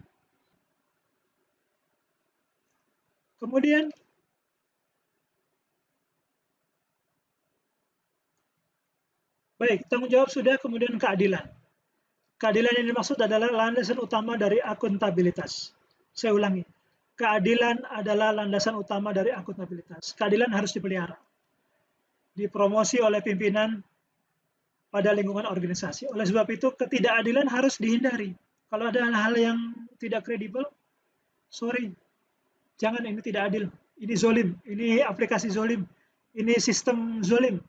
Kemudian baik, tanggung jawab sudah, kemudian keadilan. Keadilan yang dimaksud adalah landasan utama dari akuntabilitas. Saya ulangi, keadilan adalah landasan utama dari akuntabilitas. Keadilan harus dipelihara, dipromosi oleh pimpinan pada lingkungan organisasi. Oleh sebab itu, ketidakadilan harus dihindari. Kalau ada hal-hal yang tidak kredibel, sorry, jangan, ini tidak adil. Ini zolim, ini aplikasi zolim, ini sistem zolim,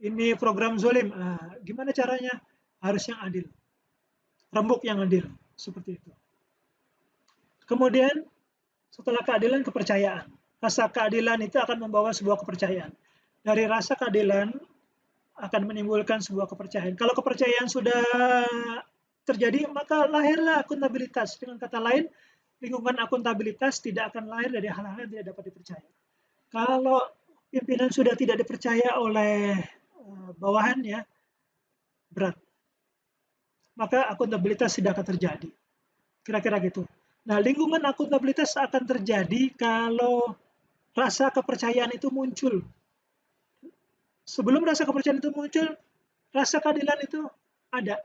ini program zolim. Gimana caranya? Harus yang adil. Rembuk yang adil, seperti itu. Kemudian setelah keadilan, kepercayaan. Rasa keadilan itu akan membawa sebuah kepercayaan. Dari rasa keadilan akan menimbulkan sebuah kepercayaan. Kalau kepercayaan sudah terjadi, maka lahirlah akuntabilitas. Dengan kata lain, lingkungan akuntabilitas tidak akan lahir dari hal-hal yang tidak dapat dipercaya. Kalau pimpinan sudah tidak dipercaya oleh bawahannya, berat. Maka akuntabilitas tidak akan terjadi. Kira-kira gitu. Nah, lingkungan akuntabilitas akan terjadi kalau rasa kepercayaan itu muncul. Sebelum rasa kepercayaan itu muncul, rasa keadilan itu ada.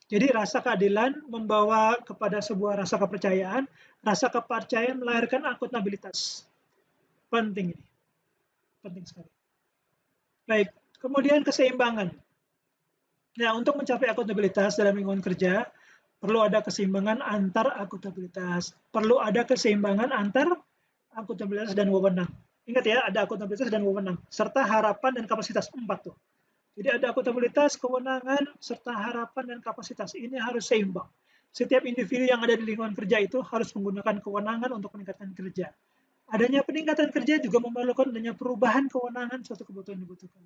Jadi rasa keadilan membawa kepada sebuah rasa kepercayaan, rasa kepercayaan melahirkan akuntabilitas. Penting ini. Penting sekali. Baik, kemudian keseimbangan. Nah, untuk mencapai akuntabilitas dalam lingkungan kerja, perlu ada keseimbangan antar akuntabilitas. Perlu ada keseimbangan antar akuntabilitas dan wewenang. Ingat ya, ada akuntabilitas dan wewenang, serta harapan dan kapasitas. 4 tuh. Jadi ada akuntabilitas, kewenangan, serta harapan dan kapasitas. Ini harus seimbang. Setiap individu yang ada di lingkungan kerja itu harus menggunakan kewenangan untuk meningkatkan kerja. Adanya peningkatan kerja juga memerlukan adanya perubahan kewenangan suatu kebutuhan dibutuhkan.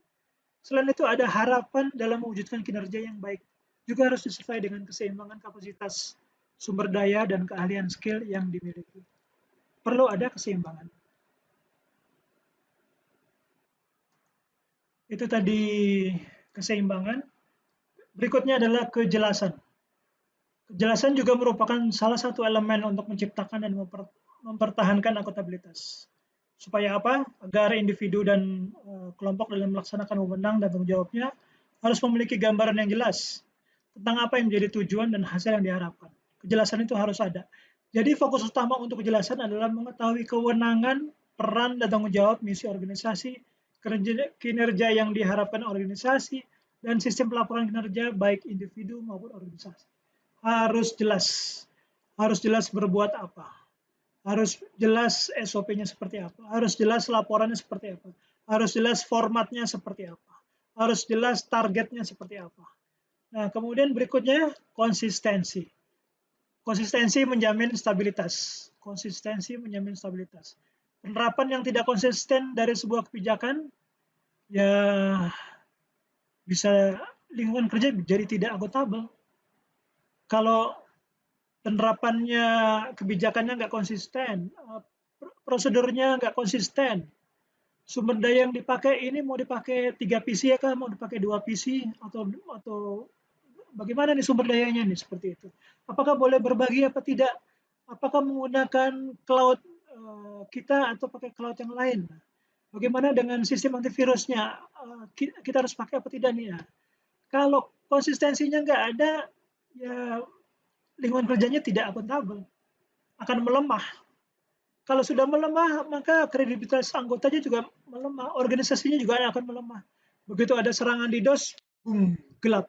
Selain itu ada harapan dalam mewujudkan kinerja yang baik. Juga harus disertai dengan keseimbangan kapasitas sumber daya dan keahlian skill yang dimiliki. Perlu ada keseimbangan. Itu tadi keseimbangan. Berikutnya adalah kejelasan. Kejelasan juga merupakan salah satu elemen untuk menciptakan dan mempertahankan akuntabilitas. Supaya apa? Agar individu dan kelompok dalam melaksanakan wewenang dan tanggung jawabnya harus memiliki gambaran yang jelas tentang apa yang menjadi tujuan dan hasil yang diharapkan. Kejelasan itu harus ada. Jadi fokus utama untuk kejelasan adalah mengetahui kewenangan, peran dan tanggung jawab misi organisasi, kinerja yang diharapkan organisasi, dan sistem pelaporan kinerja baik individu maupun organisasi. Harus jelas berbuat apa, harus jelas SOP-nya seperti apa, harus jelas laporannya seperti apa, harus jelas formatnya seperti apa, harus jelas targetnya seperti apa. Nah, kemudian berikutnya konsistensi. Konsistensi menjamin stabilitas. Konsistensi menjamin stabilitas. Penerapan yang tidak konsisten dari sebuah kebijakan, ya bisa lingkungan kerja jadi tidak akuntabel. Kalau penerapannya, kebijakannya nggak konsisten, prosedurnya nggak konsisten, sumber daya yang dipakai ini mau dipakai 3 PC ya kah, mau dipakai 2 PC, atau bagaimana nih sumber dayanya nih seperti itu. Apakah boleh berbagi apa tidak? Apakah menggunakan cloud kita atau pakai cloud yang lain? Bagaimana dengan sistem antivirusnya? Kita harus pakai apa tidak nih ya? Kalau konsistensinya nggak ada, ya lingkungan kerjanya tidak akuntabel, akan melemah. Kalau sudah melemah, maka kredibilitas anggotanya juga melemah, organisasinya juga akan melemah. Begitu ada serangan DDoS, gelap.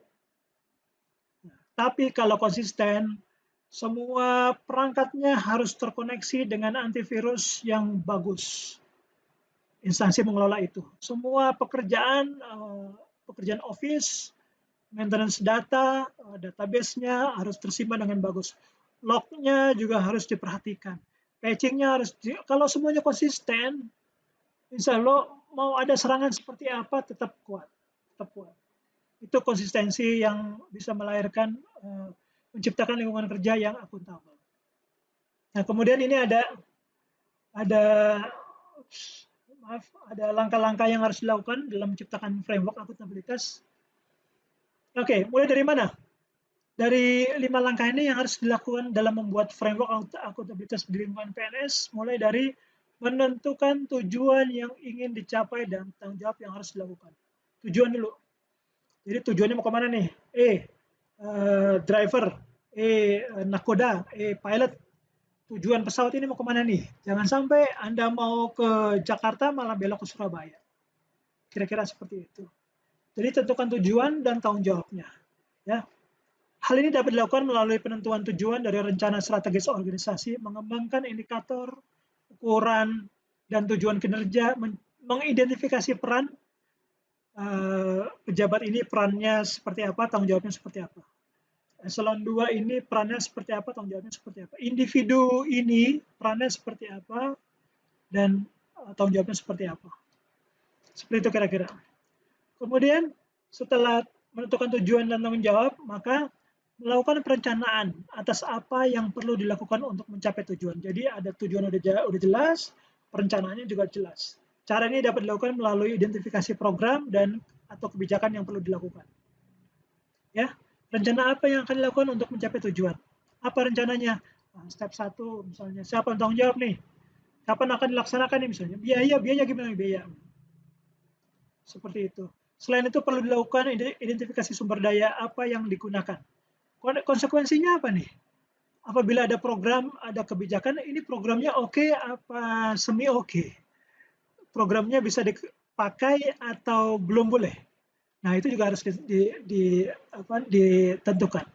Tapi kalau konsisten, semua perangkatnya harus terkoneksi dengan antivirus yang bagus. Instansi mengelola itu. Semua pekerjaan Office, maintenance data, database-nya harus tersimpan dengan bagus. Log-nya juga harus diperhatikan. Patching-nya harus, kalau semuanya konsisten, insya Allah mau ada serangan seperti apa tetap kuat. Tetap kuat. Itu konsistensi yang bisa melahirkan, menciptakan lingkungan kerja yang akuntabel. Nah, kemudian ini ada langkah-langkah yang harus dilakukan dalam menciptakan framework akuntabilitas. Oke, mulai dari mana? Dari 5 langkah ini yang harus dilakukan dalam membuat framework akuntabilitas di lingkungan PNS, mulai dari menentukan tujuan yang ingin dicapai dan tanggung jawab yang harus dilakukan. Tujuan dulu. Jadi tujuannya mau kemana nih? Driver, nakoda, pilot. Tujuan pesawat ini mau kemana nih? Jangan sampai Anda mau ke Jakarta malah belok ke Surabaya. Kira-kira seperti itu. Jadi tentukan tujuan dan tanggung jawabnya. Ya. Hal ini dapat dilakukan melalui penentuan tujuan dari rencana strategis organisasi, mengembangkan indikator, ukuran, dan tujuan kinerja, mengidentifikasi peran pejabat ini, perannya seperti apa, tanggung jawabnya seperti apa. Eselon 2 ini perannya seperti apa, tanggung jawabnya seperti apa. Individu ini perannya seperti apa, dan tanggung jawabnya seperti apa. Seperti itu kira-kira. Kemudian setelah menentukan tujuan dan tanggung jawab, maka melakukan perencanaan atas apa yang perlu dilakukan untuk mencapai tujuan. Jadi ada tujuan udah jelas, perencanaannya juga jelas. Cara ini dapat dilakukan melalui identifikasi program dan atau kebijakan yang perlu dilakukan. Ya, rencana apa yang akan dilakukan untuk mencapai tujuan? Apa rencananya? Step 1 misalnya, siapa yang tanggung jawab nih? Kapan akan dilaksanakan nih misalnya? Biaya gimana biaya? Seperti itu. Selain itu perlu dilakukan identifikasi sumber daya apa yang digunakan. Konsekuensinya apa nih? Apabila ada program, ada kebijakan, ini programnya oke apa semi oke? Programnya bisa dipakai atau belum boleh? Nah, itu juga harus ditentukan.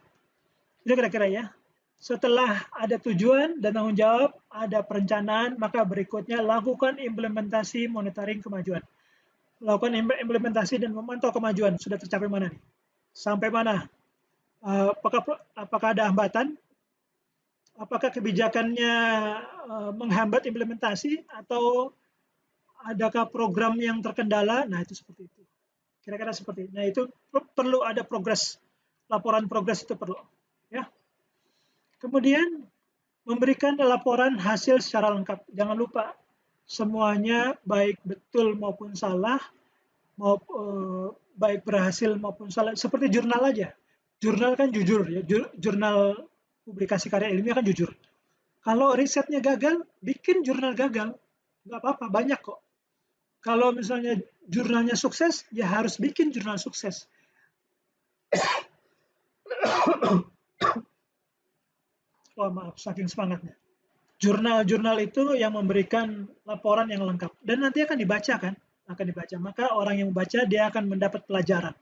Itu kira-kira ya. Setelah ada tujuan dan tanggung jawab, ada perencanaan, maka berikutnya lakukan implementasi monitoring kemajuan. Lakukan implementasi dan memantau kemajuan. Sudah tercapai mana nih? Sampai mana? Apakah ada hambatan? Apakah kebijakannya menghambat implementasi atau adakah program yang terkendala? Nah, itu seperti itu. Kira-kira seperti itu. Nah, itu perlu ada progres. Laporan progres itu perlu. Ya. Kemudian memberikan laporan hasil secara lengkap. Jangan lupa semuanya baik betul maupun salah, baik berhasil maupun salah. Seperti jurnal aja. Jurnal kan jujur ya. Jurnal publikasi karya ilmiah kan jujur. Kalau risetnya gagal, bikin jurnal gagal. Nggak apa-apa, banyak kok. Kalau misalnya jurnalnya sukses, ya harus bikin jurnal sukses. Oh maaf, saking semangatnya. Jurnal-jurnal itu yang memberikan laporan yang lengkap. Dan nanti akan dibaca kan? Akan dibaca. Maka orang yang membaca, dia akan mendapat pelajaran.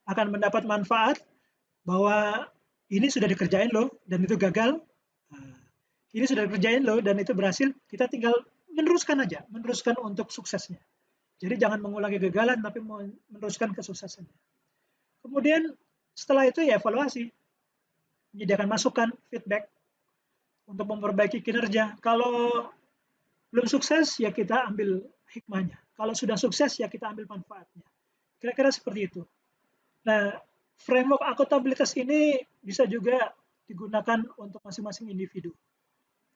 Akan mendapat manfaat bahwa ini sudah dikerjain loh, dan itu gagal. Ini sudah dikerjain loh, dan itu berhasil. Kita tinggal meneruskan aja. Meneruskan untuk suksesnya. Jadi jangan mengulangi kegagalan, tapi meneruskan kesuksesannya. Kemudian setelah itu ya evaluasi. Menyediakan masukan, feedback, untuk memperbaiki kinerja. Kalau belum sukses, ya kita ambil hikmahnya. Kalau sudah sukses, ya kita ambil manfaatnya. Kira-kira seperti itu. Nah, framework akuntabilitas ini bisa juga digunakan untuk masing-masing individu.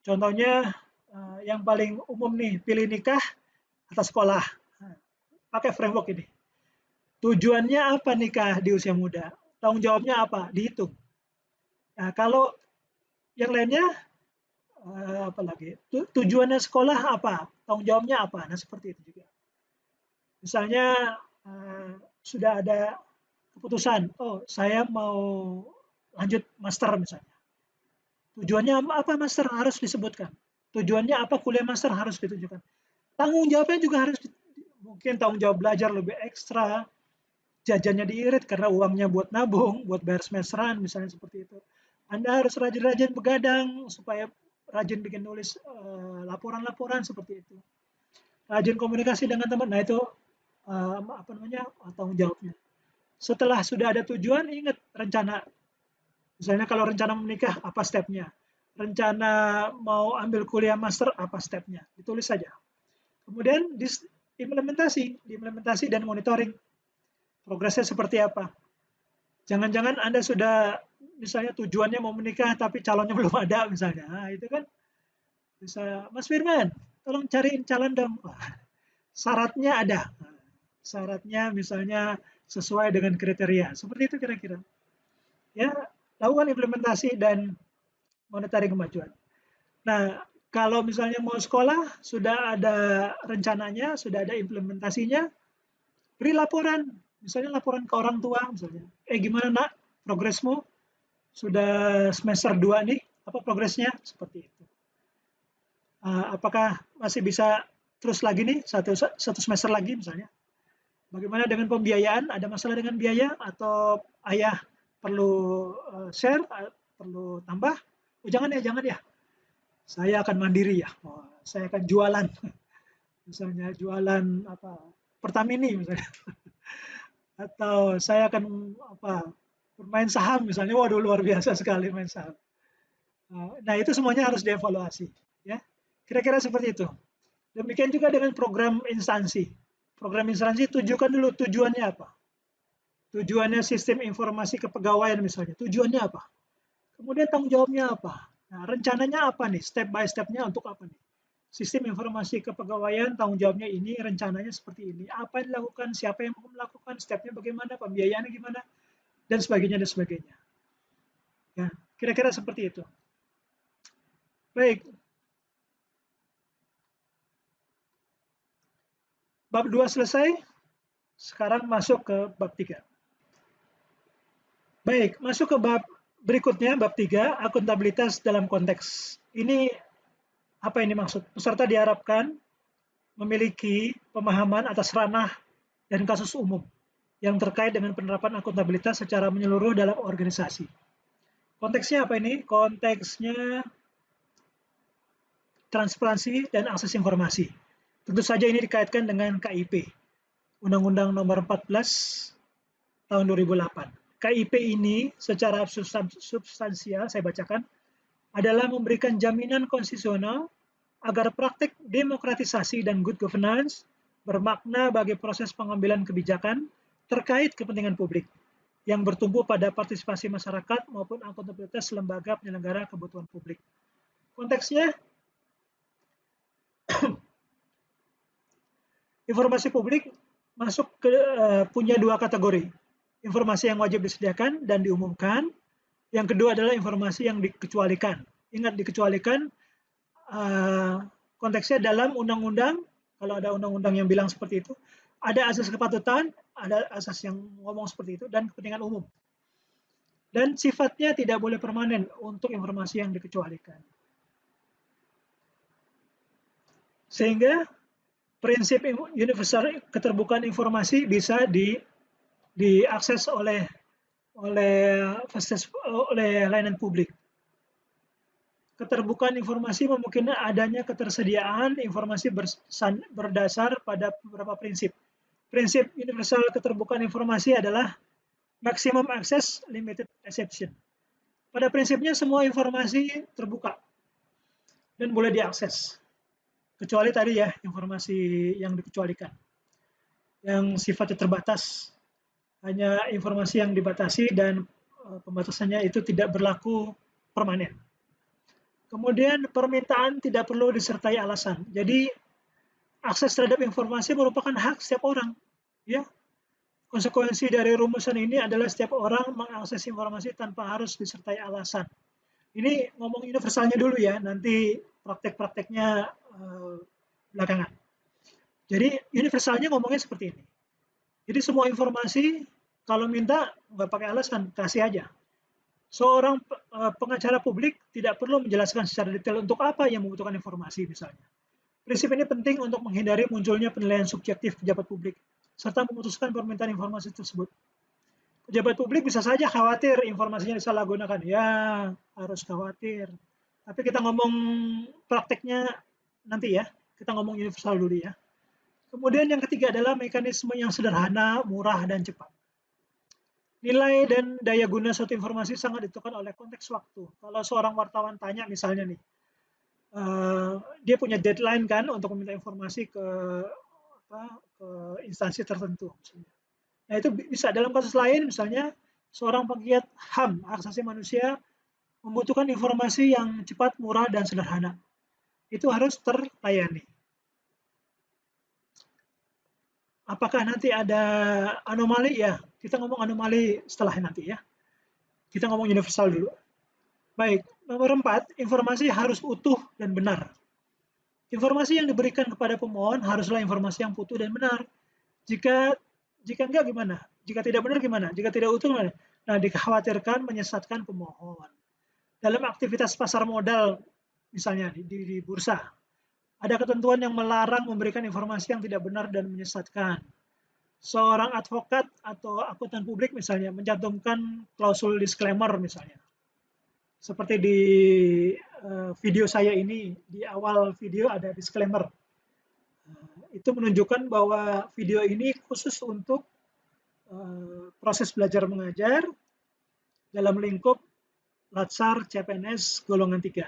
Contohnya, yang paling umum nih, pilih nikah atau sekolah. Pakai framework ini. Tujuannya apa nikah di usia muda? tanggung jawabnya apa? Dihitung. Nah, kalau yang lainnya, apa lagi? Tujuannya sekolah apa? Tanggung jawabnya apa? Nah, seperti itu juga. Misalnya sudah ada keputusan, oh saya mau lanjut master misalnya. Tujuannya apa master harus disebutkan. Tujuannya apa kuliah master harus ditunjukkan. Tanggung jawabnya juga harus mungkin tanggung jawab belajar lebih ekstra, jajannya diirit karena uangnya buat nabung, buat bayar semesteran misalnya seperti itu. Anda harus rajin-rajin begadang supaya rajin bikin nulis laporan-laporan seperti itu. Rajin komunikasi dengan teman. Nah itu apa namanya tanggung jawabnya. Setelah sudah ada tujuan, ingat rencana. Misalnya kalau rencana menikah, apa stepnya? Rencana mau ambil kuliah master, apa stepnya? Ditulis saja. Kemudian diimplementasi dan monitoring. Progresnya seperti apa? Jangan-jangan Anda sudah misalnya tujuannya mau menikah tapi calonnya belum ada misalnya. Nah, itu kan bisa, Mas Firman, tolong cariin calon dong. Syaratnya ada. Syaratnya misalnya sesuai dengan kriteria. Seperti itu kira-kira. Ya, lakukan implementasi dan monitoring kemajuan. Nah, kalau misalnya mau sekolah, sudah ada rencananya, sudah ada implementasinya, beri laporan. Misalnya laporan ke orang tua, misalnya. Gimana nak, progresmu? Sudah semester 2 nih, apa progresnya? Seperti itu. Apakah masih bisa terus lagi nih, satu semester lagi misalnya? Bagaimana dengan pembiayaan? Ada masalah dengan biaya? Atau ayah perlu share, perlu tambah? Oh, jangan ya. Saya akan mandiri ya. Oh, saya akan jualan. Misalnya jualan apa? Pertamini misalnya. Atau saya akan apa? Bermain saham misalnya. Waduh, luar biasa sekali main saham. Nah, itu semuanya harus dievaluasi, ya. Kira-kira seperti itu. Demikian juga dengan program instansi. Program instansi tujukan dulu tujuannya apa. Tujuannya sistem informasi kepegawaian misalnya. Tujuannya apa? Kemudian tanggung jawabnya apa? Nah, rencananya apa nih? Step by step-nya untuk apa nih? Sistem informasi kepegawaian, tanggung jawabnya ini, rencananya seperti ini. Apa yang dilakukan, siapa yang melakukan, stepnya bagaimana, pembiayaannya gimana, dan sebagainya, dan sebagainya. Ya, kira-kira seperti itu. Baik. Bab 2 selesai, sekarang masuk ke bab 3. Baik, masuk ke bab berikutnya, bab 3, akuntabilitas dalam konteks. Ini apa ini maksud? Peserta diharapkan memiliki pemahaman atas ranah dan kasus umum yang terkait dengan penerapan akuntabilitas secara menyeluruh dalam organisasi. Konteksnya apa ini? Konteksnya transparansi dan akses informasi. Tentu saja ini dikaitkan dengan KIP, Undang-Undang Nomor 14 tahun 2008. KIP ini secara substansial, saya bacakan, adalah memberikan jaminan konstitusional agar praktik demokratisasi dan good governance bermakna bagi proses pengambilan kebijakan terkait kepentingan publik yang bertumbuh pada partisipasi masyarakat maupun akuntabilitas lembaga penyelenggara kebutuhan publik. Konteksnya, informasi publik masuk ke punya dua kategori. Informasi yang wajib disediakan dan diumumkan. Yang kedua adalah informasi yang dikecualikan. Ingat, dikecualikan konteksnya dalam undang-undang, kalau ada undang-undang yang bilang seperti itu, ada asas kepatutan, ada asas yang ngomong seperti itu, dan kepentingan umum. Dan sifatnya tidak boleh permanen untuk informasi yang dikecualikan. Sehingga prinsip universal keterbukaan informasi bisa diakses oleh layanan publik. Keterbukaan informasi memungkinkan adanya ketersediaan informasi berdasar pada beberapa prinsip. Prinsip universal keterbukaan informasi adalah maximum access, limited exception. Pada prinsipnya semua informasi terbuka dan boleh diakses. Kecuali tadi ya, informasi yang dikecualikan. Yang sifatnya terbatas, hanya informasi yang dibatasi dan pembatasannya itu tidak berlaku permanen. Kemudian permintaan tidak perlu disertai alasan. Jadi akses terhadap informasi merupakan hak setiap orang, ya. Konsekuensi dari rumusan ini adalah setiap orang mengakses informasi tanpa harus disertai alasan. Ini ngomong universalnya dulu ya, nanti praktek-prakteknya belakangan. Jadi universalnya ngomongnya seperti ini. Jadi semua informasi kalau minta nggak pakai alasan, kasih aja. Seorang pengacara publik tidak perlu menjelaskan secara detail untuk apa yang membutuhkan informasi misalnya. Prinsip ini penting untuk menghindari munculnya penilaian subjektif pejabat publik, serta memutuskan permintaan informasi tersebut. Pejabat publik bisa saja khawatir informasinya disalahgunakan. Ya, harus khawatir. Tapi kita ngomong prakteknya nanti ya. Kita ngomong universal dulu ya. Kemudian yang ketiga adalah mekanisme yang sederhana, murah, dan cepat. Nilai dan daya guna suatu informasi sangat ditentukan oleh konteks waktu. Kalau seorang wartawan tanya misalnya nih, dia punya deadline kan untuk meminta informasi ke instansi tertentu. Misalnya. Nah itu bisa dalam kasus lain misalnya seorang penggiat HAM, hak asasi manusia, membutuhkan informasi yang cepat, murah, dan sederhana. Itu harus terlayani. Apakah nanti ada anomali? Ya, kita ngomong anomali setelah nanti ya. Kita ngomong universal dulu. Baik, nomor 4, informasi harus utuh dan benar. Informasi yang diberikan kepada pemohon haruslah informasi yang utuh dan benar. Jika enggak gimana? Jika tidak benar gimana? Jika tidak utuh gimana? Nah, dikhawatirkan menyesatkan pemohon. Dalam aktivitas pasar modal, misalnya di bursa, ada ketentuan yang melarang memberikan informasi yang tidak benar dan menyesatkan. Seorang advokat atau akuntan publik misalnya mencantumkan klausul disclaimer misalnya. Seperti di video saya ini, di awal video ada disclaimer. Itu menunjukkan bahwa video ini khusus untuk proses belajar mengajar dalam lingkup Latsar CPNS golongan 3.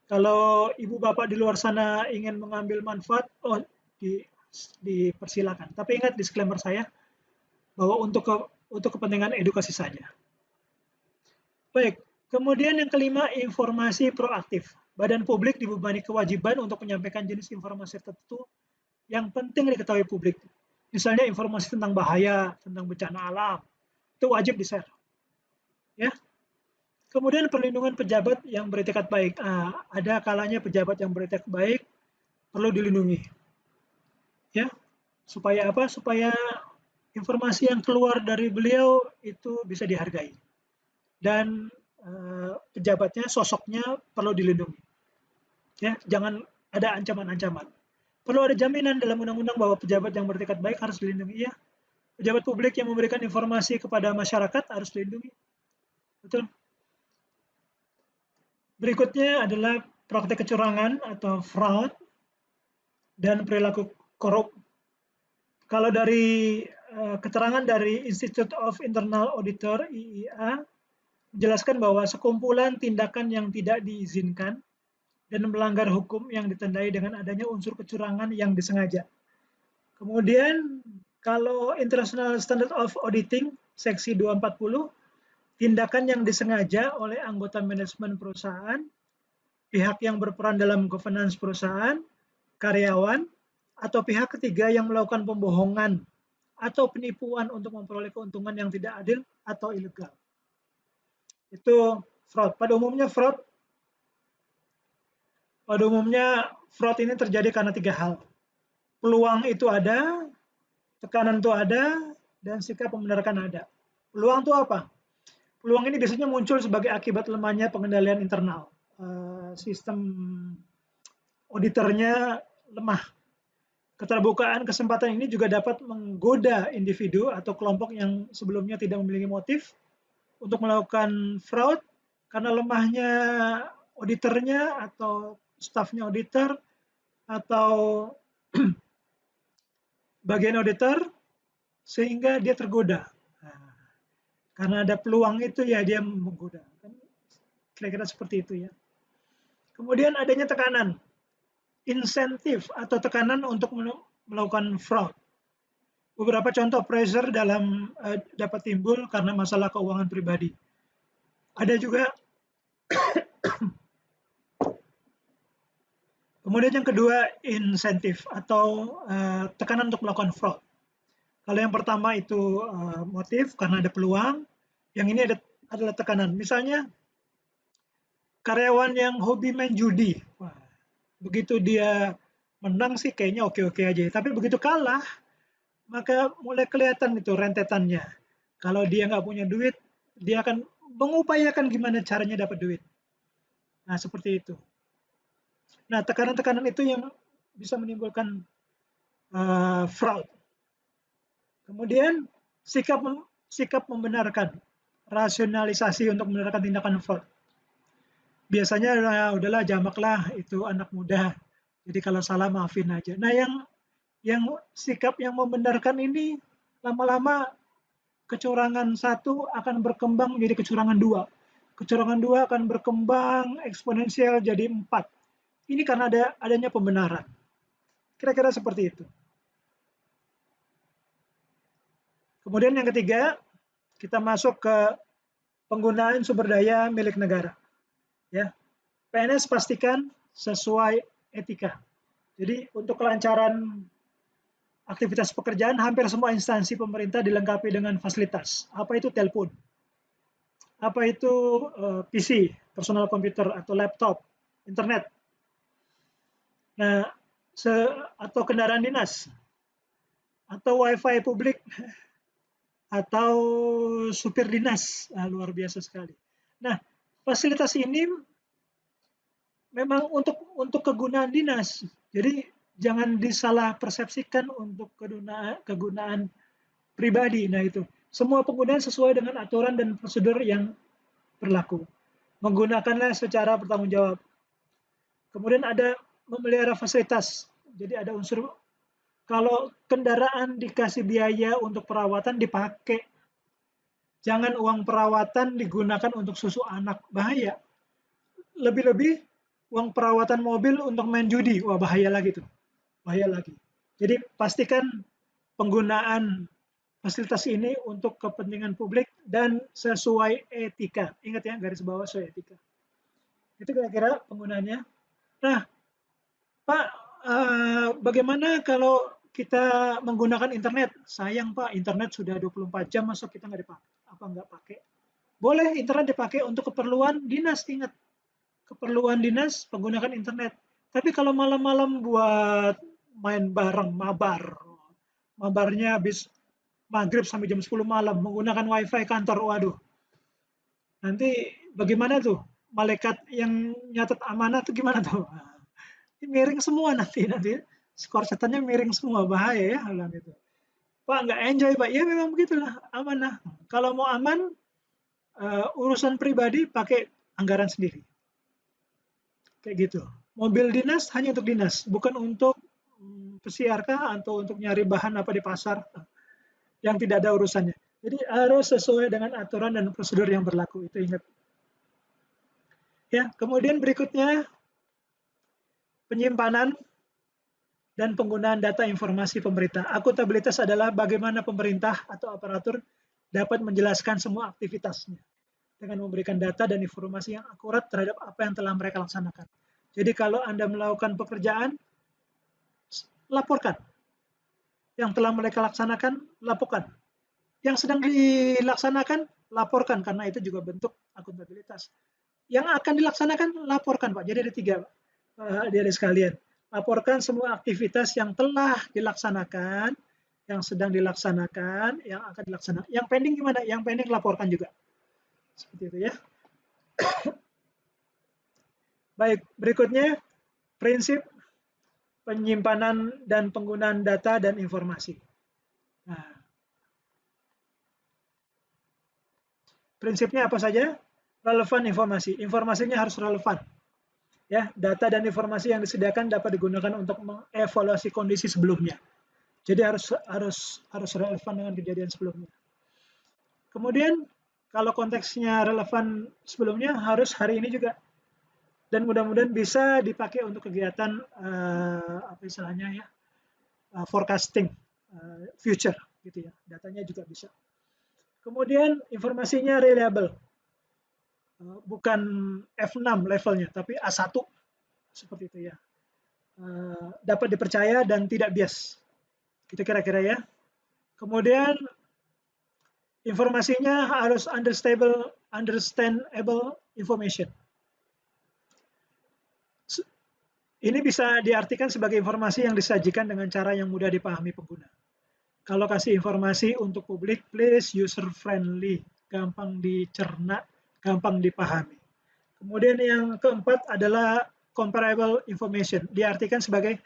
Kalau ibu bapak di luar sana ingin mengambil manfaat, dipersilakan. Tapi ingat disclaimer saya bahwa untuk kepentingan edukasi saja. Baik, kemudian yang kelima, informasi proaktif. Badan publik dibebani kewajiban untuk menyampaikan jenis informasi tertentu yang penting diketahui publik. Misalnya informasi tentang bahaya, tentang bencana alam, itu wajib di-share. Ya. Kemudian perlindungan pejabat yang beretikat baik. Ada kalanya pejabat yang beretikat baik perlu dilindungi. Ya. Supaya apa? Supaya informasi yang keluar dari beliau itu bisa dihargai. Dan pejabatnya, sosoknya perlu dilindungi. Ya, jangan ada ancaman-ancaman. Perlu ada jaminan dalam undang-undang bahwa pejabat yang beretikat baik harus dilindungi. Ya, pejabat publik yang memberikan informasi kepada masyarakat harus dilindungi. Betul. Berikutnya adalah praktek kecurangan atau fraud dan perilaku korup. Kalau dari keterangan dari Institute of Internal Auditor (IIA) menjelaskan bahwa sekumpulan tindakan yang tidak diizinkan dan melanggar hukum yang ditandai dengan adanya unsur kecurangan yang disengaja. Kemudian kalau International Standard of Auditing seksi 240, tindakan yang disengaja oleh anggota manajemen perusahaan, pihak yang berperan dalam governance perusahaan, karyawan, atau pihak ketiga yang melakukan pembohongan atau penipuan untuk memperoleh keuntungan yang tidak adil atau ilegal. Itu fraud. Pada umumnya fraud ini terjadi karena 3 hal. Peluang itu ada, tekanan itu ada, dan sikap membenarkan ada. Peluang itu apa? Peluang ini biasanya muncul sebagai akibat lemahnya pengendalian internal. Sistem auditornya lemah. Keterbukaan kesempatan ini juga dapat menggoda individu atau kelompok yang sebelumnya tidak memiliki motif untuk melakukan fraud karena lemahnya auditornya atau stafnya auditor atau bagian auditor sehingga dia tergoda. Karena ada peluang itu ya dia menggoda. Kira-kira seperti itu ya. Kemudian adanya tekanan, insentif atau tekanan untuk melakukan fraud. Beberapa contoh pressure dapat timbul karena masalah keuangan pribadi. Ada juga kemudian yang kedua insentif atau tekanan untuk melakukan fraud. Kalau yang pertama itu motif karena ada peluang, yang ini adalah tekanan. Misalnya karyawan yang hobi main judi, wah, begitu dia menang sih kayaknya oke-oke aja. Tapi begitu kalah, maka mulai kelihatan itu rentetannya. Kalau dia nggak punya duit, dia akan mengupayakan gimana caranya dapat duit. Nah, seperti itu. Nah, tekanan-tekanan itu yang bisa menimbulkan fraud. Kemudian sikap membenarkan, rasionalisasi untuk membenarkan tindakan fraud. Biasanya udahlah jamaklah itu anak muda. Jadi kalau salah maafin aja. Nah, yang sikap yang membenarkan ini lama-lama kecurangan satu akan berkembang menjadi kecurangan dua. Kecurangan dua akan berkembang eksponensial jadi 4. Ini karena adanya pembenaran. Kira-kira seperti itu. Kemudian yang ketiga, kita masuk ke penggunaan sumber daya milik negara. Ya, PNS pastikan sesuai etika. Jadi untuk kelancaran aktivitas pekerjaan, hampir semua instansi pemerintah dilengkapi dengan fasilitas. Apa itu telepon? Apa itu PC, personal computer atau laptop, internet. Nah, atau kendaraan dinas, atau wifi publik, atau supir dinas. Nah, luar biasa sekali. Nah, fasilitas ini memang untuk kegunaan dinas. Jadi jangan disalah persepsikan untuk kegunaan pribadi. Nah, itu. Semua penggunaan sesuai dengan aturan dan prosedur yang berlaku. Menggunakannya secara bertanggung jawab. Kemudian ada memelihara fasilitas. Jadi ada unsur kalau kendaraan dikasih biaya untuk perawatan dipakai. Jangan uang perawatan digunakan untuk susu anak, bahaya. Lebih-lebih uang perawatan mobil untuk main judi, wah bahaya lagi tuh. Bahaya lagi. Jadi pastikan penggunaan fasilitas ini untuk kepentingan publik dan sesuai etika. Ingat ya, garis bawah sesuai etika. Itu kira-kira penggunaannya. Nah, Pak, bagaimana kalau kita menggunakan internet? Sayang Pak, internet sudah 24 jam, masa kita nggak dipakai? Apa nggak pakai? Boleh internet dipakai untuk keperluan dinas, ingat. Keperluan dinas menggunakan internet. Tapi kalau malam-malam buat main bareng, mabarnya habis maghrib sampai jam 10 malam, menggunakan wifi kantor, waduh. Nanti bagaimana tuh? Malaikat yang nyatet amanah tuh gimana tuh? Miring semua nanti skor setannya miring semua, bahaya ya bilang gitu. Pak nggak enjoy Pak, ya memang begitulah amanah. Kalau mau aman urusan pribadi pakai anggaran sendiri, kayak gitu. Mobil dinas hanya untuk dinas, bukan untuk pesiar kah atau untuk nyari bahan apa di pasar yang tidak ada urusannya. Jadi harus sesuai dengan aturan dan prosedur yang berlaku, itu ingat. Ya, kemudian berikutnya penyimpanan dan penggunaan data informasi pemerintah. Akuntabilitas adalah bagaimana pemerintah atau aparatur dapat menjelaskan semua aktivitasnya dengan memberikan data dan informasi yang akurat terhadap apa yang telah mereka laksanakan. Jadi kalau Anda melakukan pekerjaan, laporkan. Yang telah mereka laksanakan, laporkan. Yang sedang dilaksanakan, laporkan, karena itu juga bentuk akuntabilitas. Yang akan dilaksanakan, laporkan Pak. Jadi ada 3 Pak. Adik-adik sekalian. Laporkan semua aktivitas yang telah dilaksanakan, yang sedang dilaksanakan, yang akan dilaksanakan. Yang pending gimana? Yang pending laporkan juga. Seperti itu ya. Baik, berikutnya prinsip penyimpanan dan penggunaan data dan informasi. Nah, prinsipnya apa saja? Relevan informasi. Informasinya harus relevan. Ya, data dan informasi yang disediakan dapat digunakan untuk mengevaluasi kondisi sebelumnya. Jadi harus relevan dengan kejadian sebelumnya. Kemudian kalau konteksnya relevan sebelumnya harus hari ini juga, dan mudah-mudahan bisa dipakai untuk kegiatan apa istilahnya ya, forecasting future gitu ya, datanya juga bisa. Kemudian informasinya reliable, bukan F6 levelnya tapi A1 seperti itu ya, dapat dipercaya dan tidak bias, gitu kira-kira ya. Kemudian informasinya harus understandable information. Ini bisa diartikan sebagai informasi yang disajikan dengan cara yang mudah dipahami pengguna. Kalau kasih informasi untuk publik, please user friendly, gampang dicerna, gampang dipahami. Kemudian yang keempat adalah comparable information, diartikan sebagai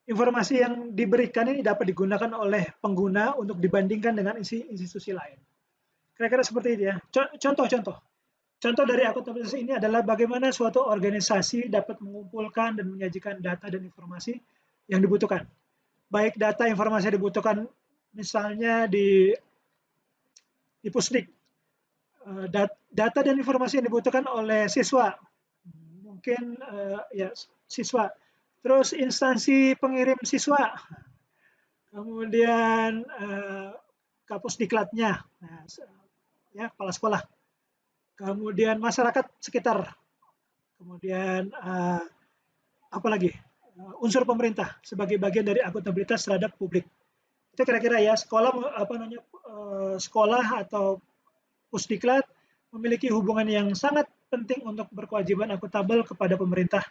informasi yang diberikan ini dapat digunakan oleh pengguna untuk dibandingkan dengan institusi lain. Kira-kira seperti itu ya. Contoh-contoh. Contoh dari akuntabilitas ini adalah bagaimana suatu organisasi dapat mengumpulkan dan menyajikan data dan informasi yang dibutuhkan. Baik data informasi yang dibutuhkan misalnya di Pusdik. Data dan informasi yang dibutuhkan oleh siswa. Mungkin ya siswa. Terus instansi pengirim siswa. Kemudian Kapusdiklatnya. Nah, ya, kepala sekolah. Kemudian masyarakat sekitar, kemudian apa lagi? Unsur pemerintah sebagai bagian dari akuntabilitas terhadap publik. Itu kira-kira ya sekolah atau Pusdiklat memiliki hubungan yang sangat penting untuk berkewajiban akuntabel kepada pemerintah,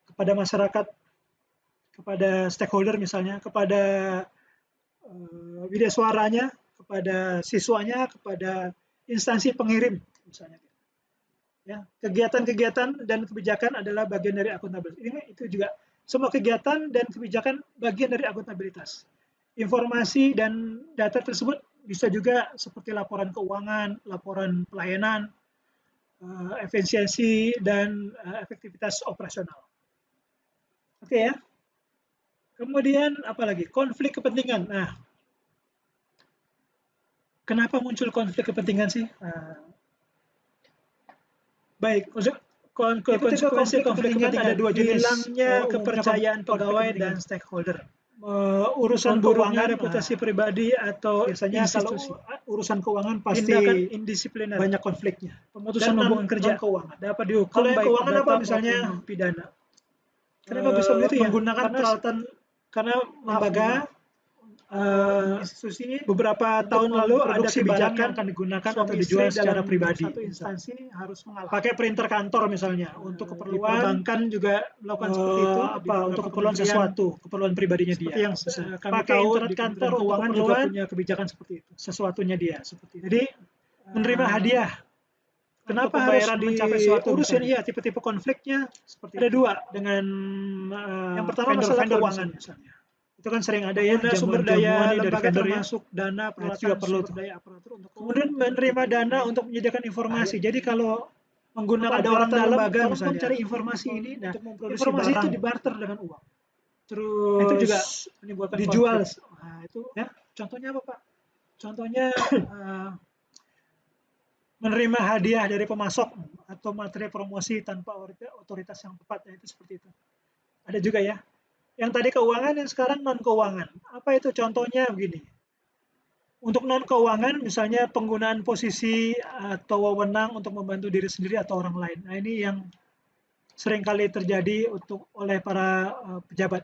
kepada masyarakat, kepada stakeholder misalnya, kepada widya suaranya, kepada siswanya, kepada instansi pengirim misalnya. Ya, kegiatan-kegiatan dan kebijakan adalah bagian dari akuntabilitas. Itu juga semua kegiatan dan kebijakan bagian dari akuntabilitas. Informasi dan data tersebut bisa juga seperti laporan keuangan, laporan pelayanan, efisiensi dan efektivitas operasional. Oke ya. Kemudian apalagi? Konflik kepentingan. Nah, kenapa muncul konflik kepentingan sih? Baik, konsekuensi konflik kepentingan ada dua jenis. Hilangnya kepercayaan pegawai dan stakeholder. Urusan keuangan, reputasi pribadi atau biasanya institusi. Kalau urusan keuangan pasti tindakan indisipliner, banyak konfliknya. Pemutusan hubungan kerja keuangan dapat dihukum. Kalau yang keuangan apa misalnya pidana? Kenapa bisa begitu ya? Menggunakan peralatan karena lembaga institusi beberapa tahun lalu ada kebijakan yang akan digunakan atau dijual secara pribadi. Satu instansi harus mengalah. Pakai printer kantor misalnya untuk keperluan perbankan juga melakukan seperti itu untuk keperluan sesuatu, keperluan pribadinya dia. Yang pakai internet kantor keuangan juga punya kebijakan seperti itu. Sesuatunya dia seperti itu. Jadi menerima hadiah. Kenapa harus mencapai suatu urusan? Iya, tipe-tipe konfliknya seperti ada dua dengan yang pertama masalah keuangan misalnya. Itu kan sering ada ya sumber daya lembaga termasuk dana peralatan juga perlu daya aparatur untuk kemudian menerima dana untuk menyediakan informasi. Jadi kalau menggunakan ada orang dalam lembaga misalnya mencari informasi ini, nah informasi itu dibarter dengan uang. Terus itu juga menimbulkan dijual. Nah, itu ya contohnya apa Pak? Contohnya menerima hadiah dari pemasok atau materi promosi tanpa otoritas yang tepat, ya, itu seperti itu. Ada juga ya. Yang tadi keuangan, yang sekarang non keuangan. Apa itu contohnya begini? Untuk non keuangan misalnya penggunaan posisi atau wewenang untuk membantu diri sendiri atau orang lain. Nah, ini yang seringkali terjadi oleh para pejabat.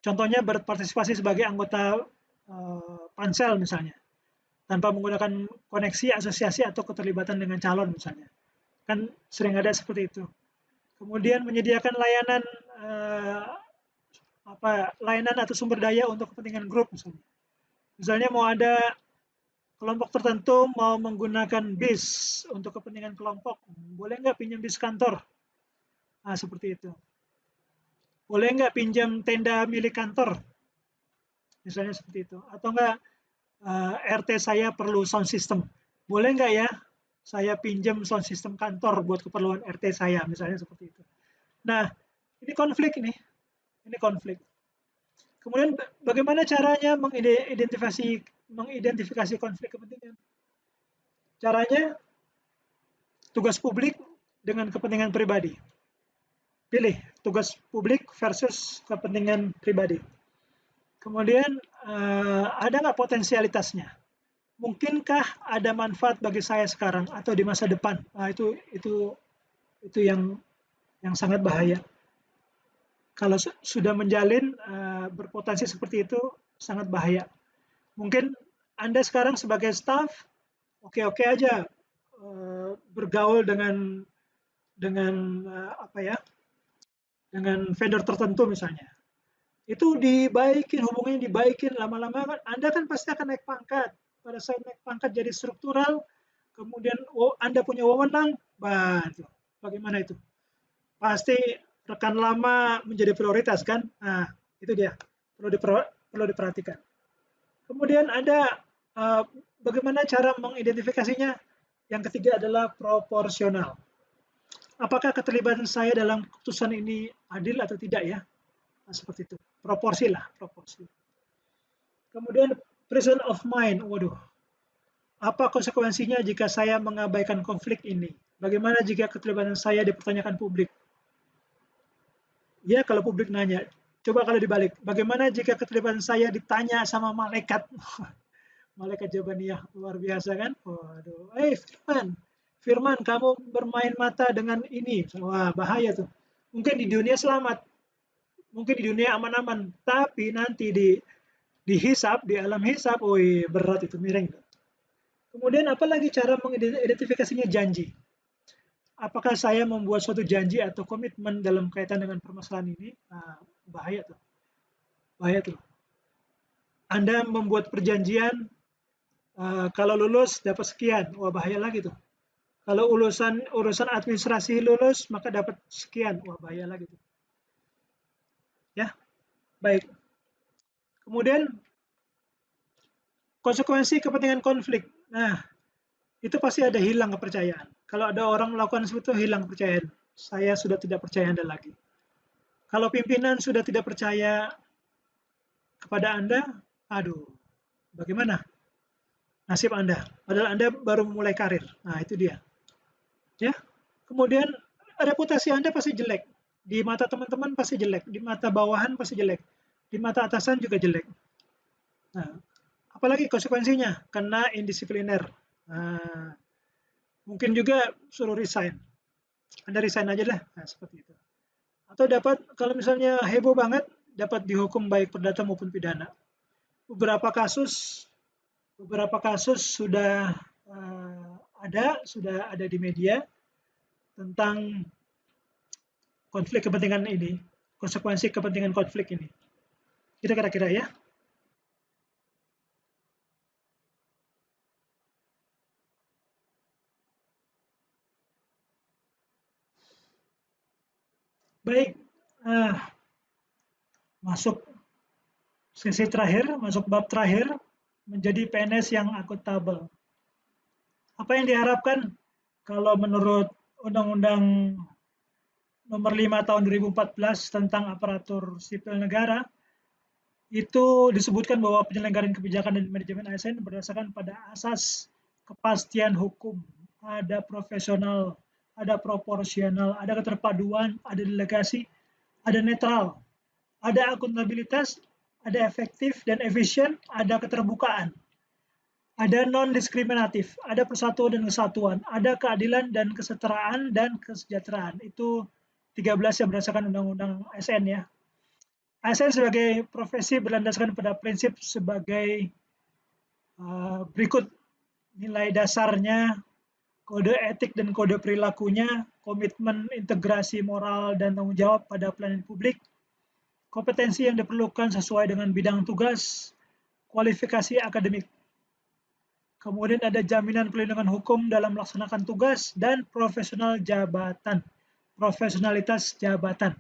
Contohnya berpartisipasi sebagai anggota pansel misalnya, tanpa menggunakan koneksi, asosiasi, atau keterlibatan dengan calon misalnya. Kan sering ada seperti itu. Kemudian menyediakan layanan layanan atau sumber daya untuk kepentingan grup misalnya. Misalnya mau ada kelompok tertentu mau menggunakan bis untuk kepentingan kelompok, boleh nggak pinjam bis kantor? Nah, seperti itu. Boleh nggak pinjam tenda milik kantor? Misalnya seperti itu. Atau enggak RT saya perlu sound system. Boleh nggak ya saya pinjam sound system kantor buat keperluan RT saya, misalnya seperti itu. Nah, ini konflik nih. Ini konflik. Kemudian bagaimana caranya mengidentifikasi konflik kepentingan? Caranya tugas publik dengan kepentingan pribadi. Pilih tugas publik versus kepentingan pribadi. Kemudian ada nggak potensialitasnya? Mungkinkah ada manfaat bagi saya sekarang atau di masa depan? Nah, itu yang sangat bahaya. Kalau sudah menjalin berpotensi seperti itu sangat bahaya. Mungkin Anda sekarang sebagai staff oke-oke aja bergaul dengan apa ya, dengan vendor tertentu misalnya. Itu dibaikin, hubungannya dibaikin, lama-lama kan Anda kan pasti akan naik pangkat. Pada saat naik pangkat jadi struktural, kemudian Anda punya wewenang, bagaimana itu? Pasti rekan lama menjadi prioritas kan? Nah, itu dia. Perlu diperhatikan. Kemudian ada bagaimana cara mengidentifikasinya? Yang ketiga adalah proporsional. Apakah keterlibatan saya dalam keputusan ini adil atau tidak ya? Nah, seperti itu. Proporsi lah, proporsi. Kemudian presence of mind. Waduh, apa konsekuensinya jika saya mengabaikan konflik ini? Bagaimana jika keterlibatan saya dipertanyakan publik? Ya, kalau publik nanya. Coba kalau dibalik, bagaimana jika keterlibatan saya ditanya sama malaikat? Malaikat jawabaniyah, luar biasa kan? Waduh, Firman, Firman, kamu bermain mata dengan ini. Wah, bahaya tuh. Mungkin di dunia selamat, mungkin di dunia aman-aman, tapi nanti di hisab, di alam hisab, berat itu, miring. Kemudian apalagi cara mengidentifikasinya janji? Apakah saya membuat suatu janji atau komitmen dalam kaitan dengan permasalahan ini? Nah, bahaya tuh. Bahaya tuh. Anda membuat perjanjian, kalau lulus dapat sekian, wah bahaya lagi tuh. Kalau urusan administrasi lulus, maka dapat sekian, wah bahaya lagi tuh. Ya, baik. Kemudian konsekuensi kepentingan konflik. Nah, itu pasti ada hilang kepercayaan. Kalau ada orang melakukan seperti itu, hilang kepercayaan. Saya sudah tidak percaya Anda lagi. Kalau pimpinan sudah tidak percaya kepada Anda, aduh, bagaimana nasib Anda? Padahal Anda baru memulai karir. Nah, itu dia. Ya. Kemudian reputasi Anda pasti jelek. Di mata teman-teman pasti jelek, di mata bawahan pasti jelek, di mata atasan juga jelek. Nah, apalagi konsekuensinya? Kena indisipliner. Nah, mungkin juga suruh resign. Anda resign aja lah. Nah, seperti itu. Atau dapat, kalau misalnya heboh banget, dapat dihukum baik perdata maupun pidana. Beberapa kasus sudah ada di media tentang konflik kepentingan ini, konsekuensi kepentingan konflik ini. Itu kira-kira ya. Baik, masuk sesi terakhir, masuk bab terakhir, menjadi PNS yang akuntabel. Apa yang diharapkan kalau menurut Undang-Undang Nomor 5 Tahun 2014 tentang Aparatur Sipil Negara, itu disebutkan bahwa penyelenggaraan kebijakan dan manajemen ASN berdasarkan pada asas kepastian hukum, ada profesional, ada proporsional, ada keterpaduan, ada delegasi, ada netral, ada akuntabilitas, ada efektif dan efisien, ada keterbukaan, ada non-diskriminatif, ada persatuan dan kesatuan, ada keadilan dan kesetaraan dan kesejahteraan. Itu 13 yang berdasarkan Undang-Undang ASN ya. ASN sebagai profesi berlandaskan pada prinsip sebagai berikut: nilai dasarnya, kode etik dan kode perilakunya, komitmen integrasi moral dan tanggung jawab pada pelayanan publik, kompetensi yang diperlukan sesuai dengan bidang tugas, kualifikasi akademik. Kemudian ada jaminan perlindungan hukum dalam melaksanakan tugas dan profesionalitas jabatan.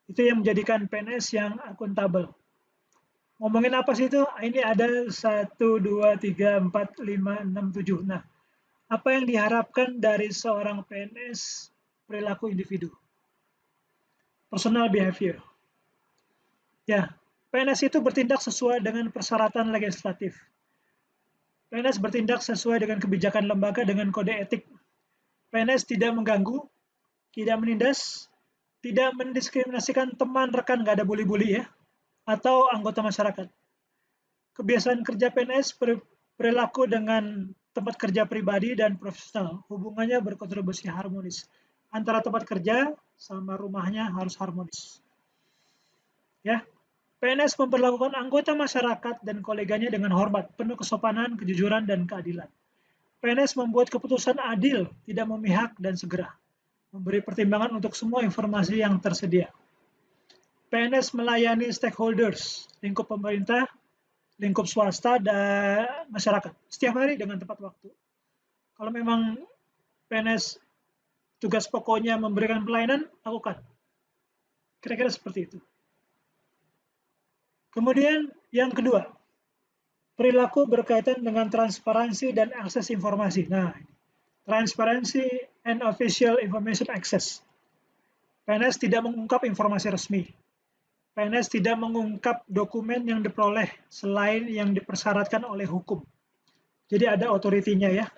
Itu yang menjadikan PNS yang akuntabel. Ngomongin apa sih itu? Ini ada 1, 2, 3, 4, 5, 6, 7. Nah, apa yang diharapkan dari seorang PNS perilaku individu? Personal behavior. Ya, PNS itu bertindak sesuai dengan persyaratan legislatif. PNS bertindak sesuai dengan kebijakan lembaga dengan kode etik. PNS tidak mengganggu, tidak menindas, tidak mendiskriminasikan teman, rekan, nggak ada bully-bully ya, atau anggota masyarakat. Kebiasaan kerja PNS perilaku dengan tempat kerja pribadi dan profesional. Hubungannya berkontribusi harmonis. Antara tempat kerja sama rumahnya harus harmonis. Ya, PNS memperlakukan anggota masyarakat dan koleganya dengan hormat, penuh kesopanan, kejujuran, dan keadilan. PNS membuat keputusan adil, tidak memihak, dan segera. Memberi pertimbangan untuk semua informasi yang tersedia. PNS melayani stakeholders, lingkup pemerintah, lingkup swasta, dan masyarakat. Setiap hari dengan tepat waktu. Kalau memang PNS tugas pokoknya memberikan pelayanan, lakukan. Kira-kira seperti itu. Kemudian yang kedua, perilaku berkaitan dengan transparansi dan akses informasi. Nah, transparansi and official information access. PNS tidak mengungkap informasi resmi. PNS tidak mengungkap dokumen yang diperoleh selain yang dipersyaratkan oleh hukum. Jadi ada otoritinya ya.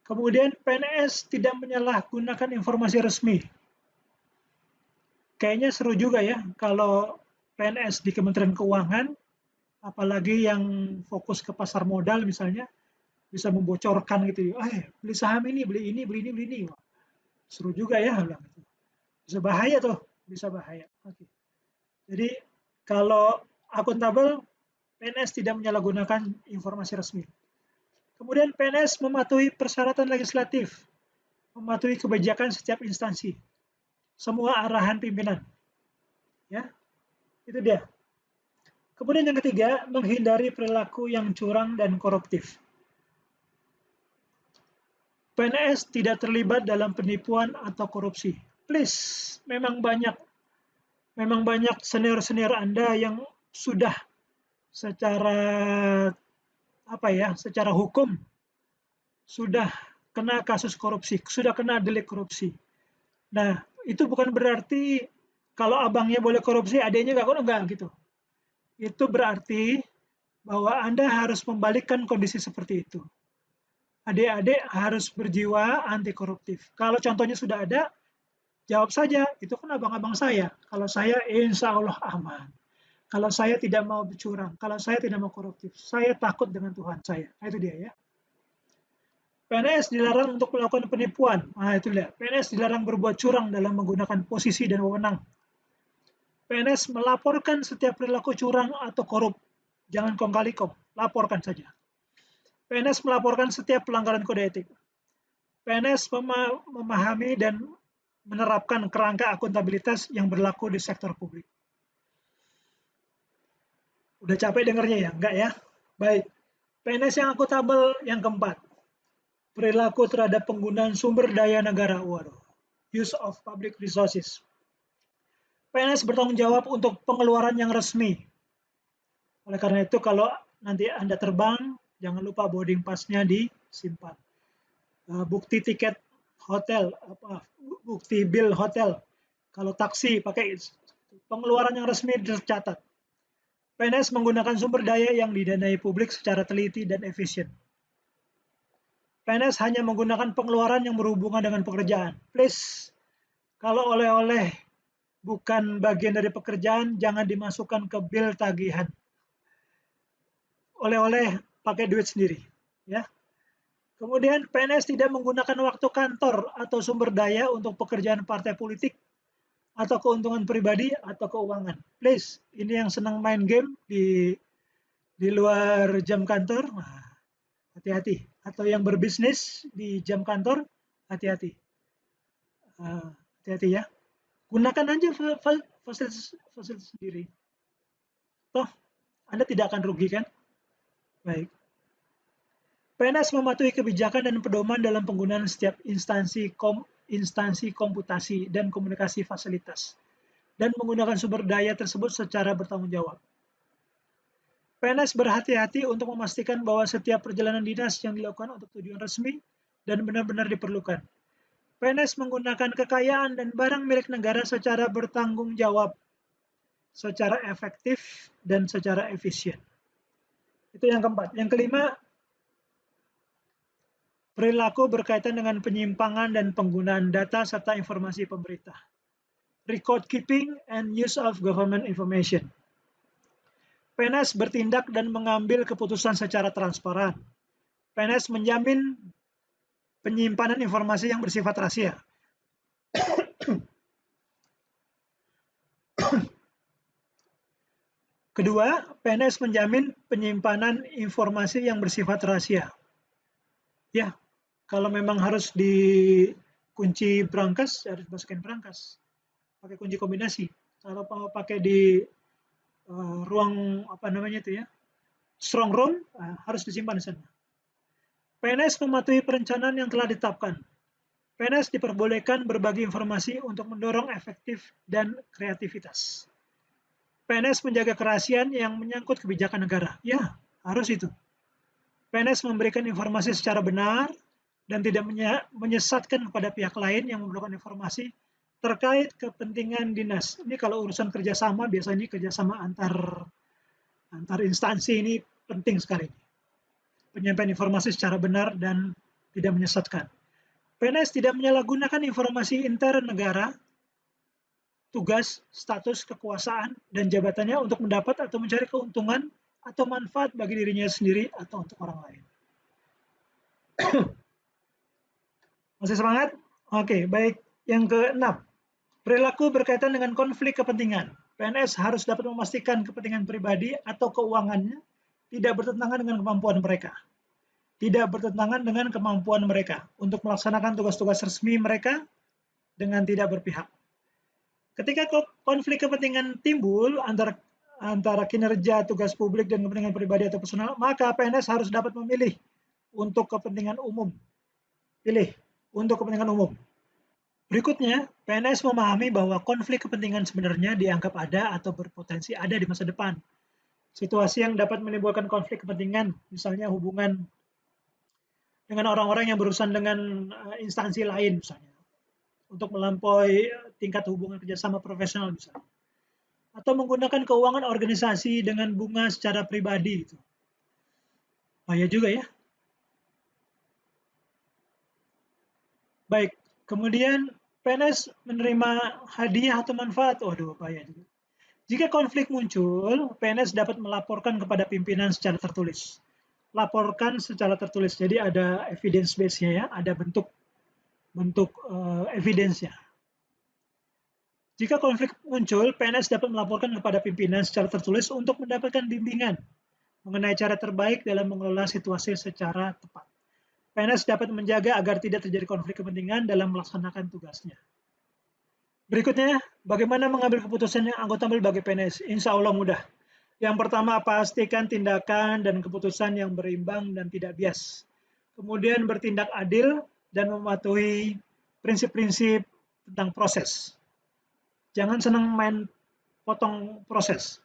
Kemudian PNS tidak menyalahgunakan informasi resmi. Kayaknya seru juga ya kalau PNS di Kementerian Keuangan, apalagi yang fokus ke pasar modal misalnya, bisa membocorkan gitu ya, beli saham ini, beli ini, beli ini, beli ini. Wah, seru juga ya, bilang gitu. Bisa bahaya tuh, bisa bahaya. Oke. Jadi kalau akuntabel, PNS tidak menyalahgunakan informasi resmi. Kemudian PNS mematuhi persyaratan legislatif, mematuhi kebijakan setiap instansi, semua arahan pimpinan. Ya, itu dia. Kemudian yang ketiga, menghindari perilaku yang curang dan koruptif. PNS tidak terlibat dalam penipuan atau korupsi. Please, memang banyak senior-senior Anda yang sudah secara secara hukum sudah kena kasus korupsi, sudah kena delik korupsi. Nah, itu bukan berarti kalau abangnya boleh korupsi, adiknya enggak gitu. Itu berarti bahwa Anda harus membalikkan kondisi seperti itu. Adik-adik harus berjiwa anti koruptif. Kalau contohnya sudah ada, jawab saja, itu kan abang-abang saya. Kalau saya insya Allah aman. Kalau saya tidak mau curang, kalau saya tidak mau koruptif, saya takut dengan Tuhan saya. Nah, itu dia ya. PNS dilarang untuk melakukan penipuan. Nah, itu dia. PNS dilarang berbuat curang dalam menggunakan posisi dan wewenang. PNS melaporkan setiap perilaku curang atau korup. Jangan kong kali kong, laporkan saja. PNS melaporkan setiap pelanggaran kode etik. PNS memahami dan menerapkan kerangka akuntabilitas yang berlaku di sektor publik. Udah capek dengarnya ya? Enggak ya? Baik. PNS yang akuntabel yang keempat. Perilaku terhadap penggunaan sumber daya negara. Waduh. Use of public resources. PNS bertanggung jawab untuk pengeluaran yang resmi. Oleh karena itu, kalau nanti Anda terbang, jangan lupa boarding pass-nya disimpan. Bukti tiket hotel, bukti bill hotel. Kalau taksi pakai pengeluaran yang resmi tercatat. PNS menggunakan sumber daya yang didanai publik secara teliti dan efisien. PNS hanya menggunakan pengeluaran yang berhubungan dengan pekerjaan. Please, kalau oleh-oleh bukan bagian dari pekerjaan, jangan dimasukkan ke bil tagihan. Oleh-oleh pakai duit sendiri. Ya. Kemudian PNS tidak menggunakan waktu kantor atau sumber daya untuk pekerjaan partai politik atau keuntungan pribadi atau keuangan. Please, ini yang senang main game di luar jam kantor, hati-hati. Atau yang berbisnis di jam kantor, hati-hati. Hati-hati ya. Gunakan aja fasilitas sendiri. Toh, Anda tidak akan rugi kan? Baik. PNS mematuhi kebijakan dan pedoman dalam penggunaan setiap instansi komputasi dan komunikasi fasilitas, dan menggunakan sumber daya tersebut secara bertanggung jawab. PNS berhati-hati untuk memastikan bahwa setiap perjalanan dinas yang dilakukan untuk tujuan resmi dan benar-benar diperlukan. PNS menggunakan kekayaan dan barang milik negara secara bertanggung jawab, secara efektif, dan secara efisien. Itu yang keempat. Yang kelima, perilaku berkaitan dengan penyimpangan dan penggunaan data serta informasi pemerintah. Record keeping and use of government information. PNS bertindak dan mengambil keputusan secara transparan. PNS menjamin penyimpanan informasi yang bersifat rahasia. Kedua, PNS menjamin penyimpanan informasi yang bersifat rahasia. Ya, kalau memang harus dikunci brankas, harus masukin brankas, pakai kunci kombinasi. Kalau mau pakai di ruang strong room, harus disimpan di sana. PNS mematuhi perencanaan yang telah ditetapkan. PNS diperbolehkan berbagi informasi untuk mendorong efektif dan kreativitas. PNS menjaga kerahasiaan yang menyangkut kebijakan negara. Ya, harus itu. PNS memberikan informasi secara benar dan tidak menyesatkan kepada pihak lain yang memerlukan informasi terkait kepentingan dinas. Ini kalau urusan kerjasama, biasanya kerjasama antar instansi ini penting sekali. Penyampaian informasi secara benar dan tidak menyesatkan. PNS tidak menyalahgunakan informasi intern negara, tugas, status, kekuasaan, dan jabatannya untuk mendapat atau mencari keuntungan atau manfaat bagi dirinya sendiri atau untuk orang lain. Masih semangat? Oke, baik. Yang keenam, perilaku berkaitan dengan konflik kepentingan. PNS harus dapat memastikan kepentingan pribadi atau keuangannya tidak bertentangan dengan kemampuan mereka. Tidak bertentangan dengan kemampuan mereka untuk melaksanakan tugas-tugas resmi mereka dengan tidak berpihak. Ketika konflik kepentingan timbul antara kinerja tugas publik dan kepentingan pribadi atau personal, maka PNS harus dapat memilih untuk kepentingan umum. Pilih untuk kepentingan umum. Berikutnya, PNS memahami bahwa konflik kepentingan sebenarnya dianggap ada atau berpotensi ada di masa depan. Situasi yang dapat menimbulkan konflik kepentingan, misalnya hubungan dengan orang-orang yang berurusan dengan instansi lain, misalnya, untuk melampaui tingkat hubungan kerjasama profesional, misalnya. Atau menggunakan keuangan organisasi dengan bunga secara pribadi. Bahaya juga ya. Baik, kemudian PNS menerima hadiah atau manfaat. Waduh, bahaya juga. Jika konflik muncul, PNS dapat melaporkan kepada pimpinan secara tertulis. Laporkan secara tertulis, jadi ada evidence base-nya ya, ada bentuk evidence-nya. Jika konflik muncul, PNS dapat melaporkan kepada pimpinan secara tertulis untuk mendapatkan bimbingan mengenai cara terbaik dalam mengelola situasi secara tepat. PNS dapat menjaga agar tidak terjadi konflik kepentingan dalam melaksanakan tugasnya. Berikutnya, bagaimana mengambil keputusan yang akuntabel bagi PNS? Insya Allah mudah. Yang pertama, pastikan tindakan dan keputusan yang berimbang dan tidak bias. Kemudian bertindak adil dan mematuhi prinsip-prinsip tentang proses. Jangan senang main potong proses.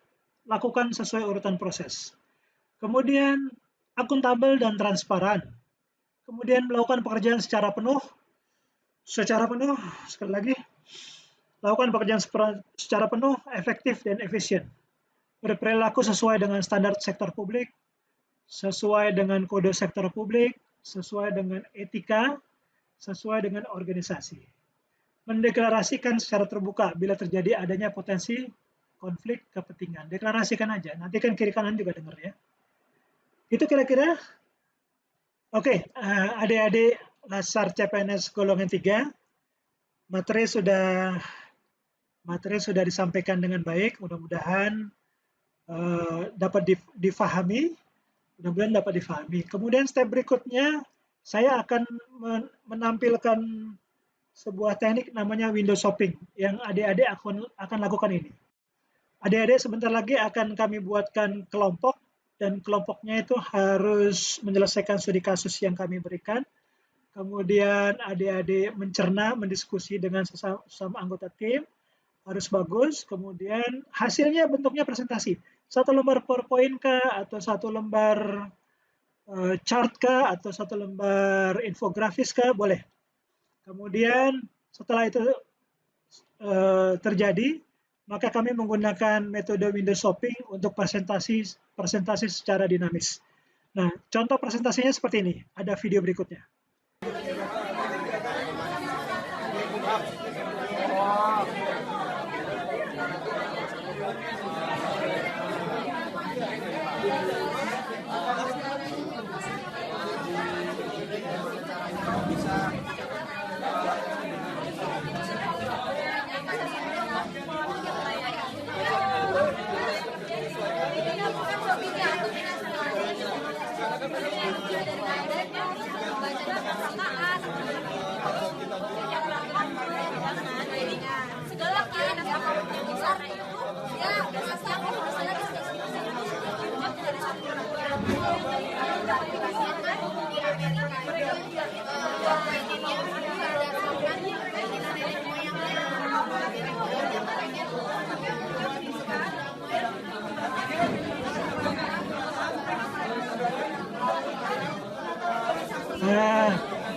Lakukan sesuai urutan proses. Kemudian akuntabel dan transparan. Kemudian melakukan pekerjaan secara penuh, sekali lagi, lakukan pekerjaan secara penuh, efektif, dan efisien. Berperilaku sesuai dengan standar sektor publik, sesuai dengan kode sektor publik, sesuai dengan etika, sesuai dengan organisasi. Mendeklarasikan secara terbuka bila terjadi adanya potensi konflik kepentingan. Deklarasikan aja, nanti kan kiri kanan juga dengar ya. Itu kira-kira. Oke, adik-adik Latsar CPNS golongan 3, materi sudah disampaikan dengan baik, mudah-mudahan dapat difahami. Kemudian step berikutnya, saya akan menampilkan sebuah teknik namanya window shopping yang adik-adik akan lakukan ini. Adik-adik sebentar lagi akan kami buatkan kelompok dan kelompoknya itu harus menyelesaikan studi kasus yang kami berikan. Kemudian adik-adik mencerna, mendiskusi dengan sesama anggota tim, harus bagus. Kemudian hasilnya bentuknya presentasi. 1 lembar PowerPoint kah, atau 1 lembar chart kah, atau 1 lembar infografis kah, boleh. Kemudian setelah itu terjadi, maka kami menggunakan metode window shopping untuk presentasi secara dinamis. Nah, contoh presentasinya seperti ini. Ada video berikutnya.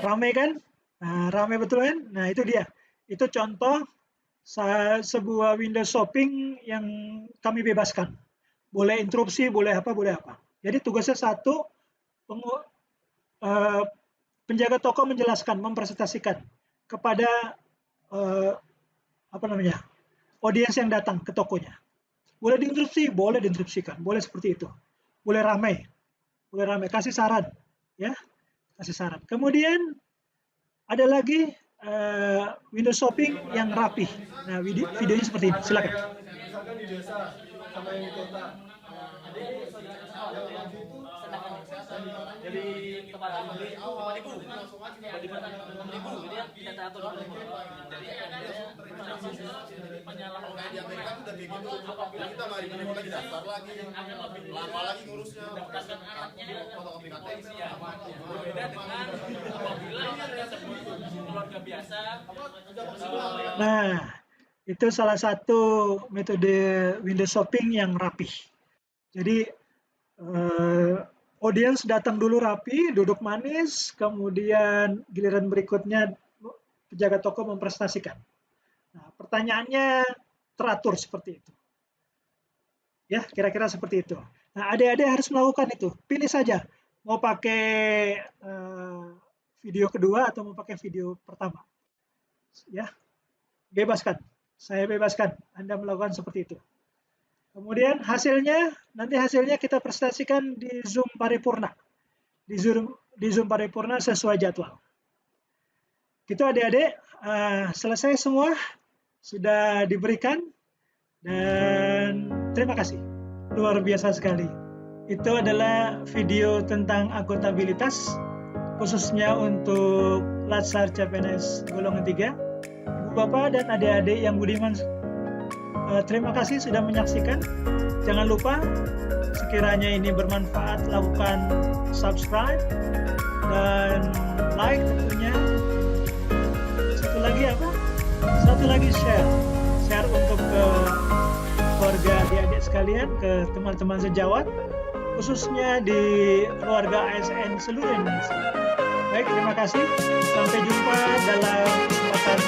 Rame kan? Nah, rame betul kan? Nah, itu dia. Itu contoh sebuah window shopping yang kami bebaskan. Boleh interupsi, boleh apa, boleh apa. Jadi tugasnya satu, penjaga toko menjelaskan, mempresentasikan kepada audiens yang datang ke tokonya. Boleh diinterupsi, boleh diinterupsikan, boleh seperti itu. Boleh ramai, kasih saran, ya, kasih saran. Kemudian ada lagi window shopping yang rapi. Nah, videonya seperti ini, silakan. Misalkan di desa sama yang di kota. Jadi tempat beli awal itu langsung aja di mana 6.000 gitu ya kita atur dulu. Jadi penyalaan di Amerika itu udah kayak gitu. Apabila kita mari mau lagi daftar lagi lama lagi ngurusnya berdasarkan anaknya fotokopi KTP apa berbeda dengan apabila keluarga biasa. Nah, itu salah satu metode window shopping yang rapih. Jadi audiens datang dulu rapi, duduk manis, kemudian giliran berikutnya penjaga toko mempresentasikan. Nah, pertanyaannya teratur seperti itu. Ya, kira-kira seperti itu. Nah, adik-adik harus melakukan itu. Pilih saja, mau pakai video kedua atau mau pakai video pertama. Ya, bebaskan. Saya bebaskan Anda melakukan seperti itu. Kemudian nanti hasilnya kita presentasikan di Zoom paripurna. Di Zoom paripurna sesuai jadwal. Gitu adik-adik, selesai semua, sudah diberikan, dan terima kasih. Luar biasa sekali. Itu adalah video tentang akuntabilitas, khususnya untuk Latsar CPNS golongan 3. Ibu Bapak dan adik-adik yang budiman, terima kasih sudah menyaksikan. Jangan lupa, sekiranya ini bermanfaat, lakukan subscribe dan like tentunya. Satu lagi share untuk ke keluarga adik-adik sekalian, ke teman-teman sejawat, khususnya di keluarga ASN seluruh Indonesia. Baik, terima kasih. Sampai jumpa dalam kesempatan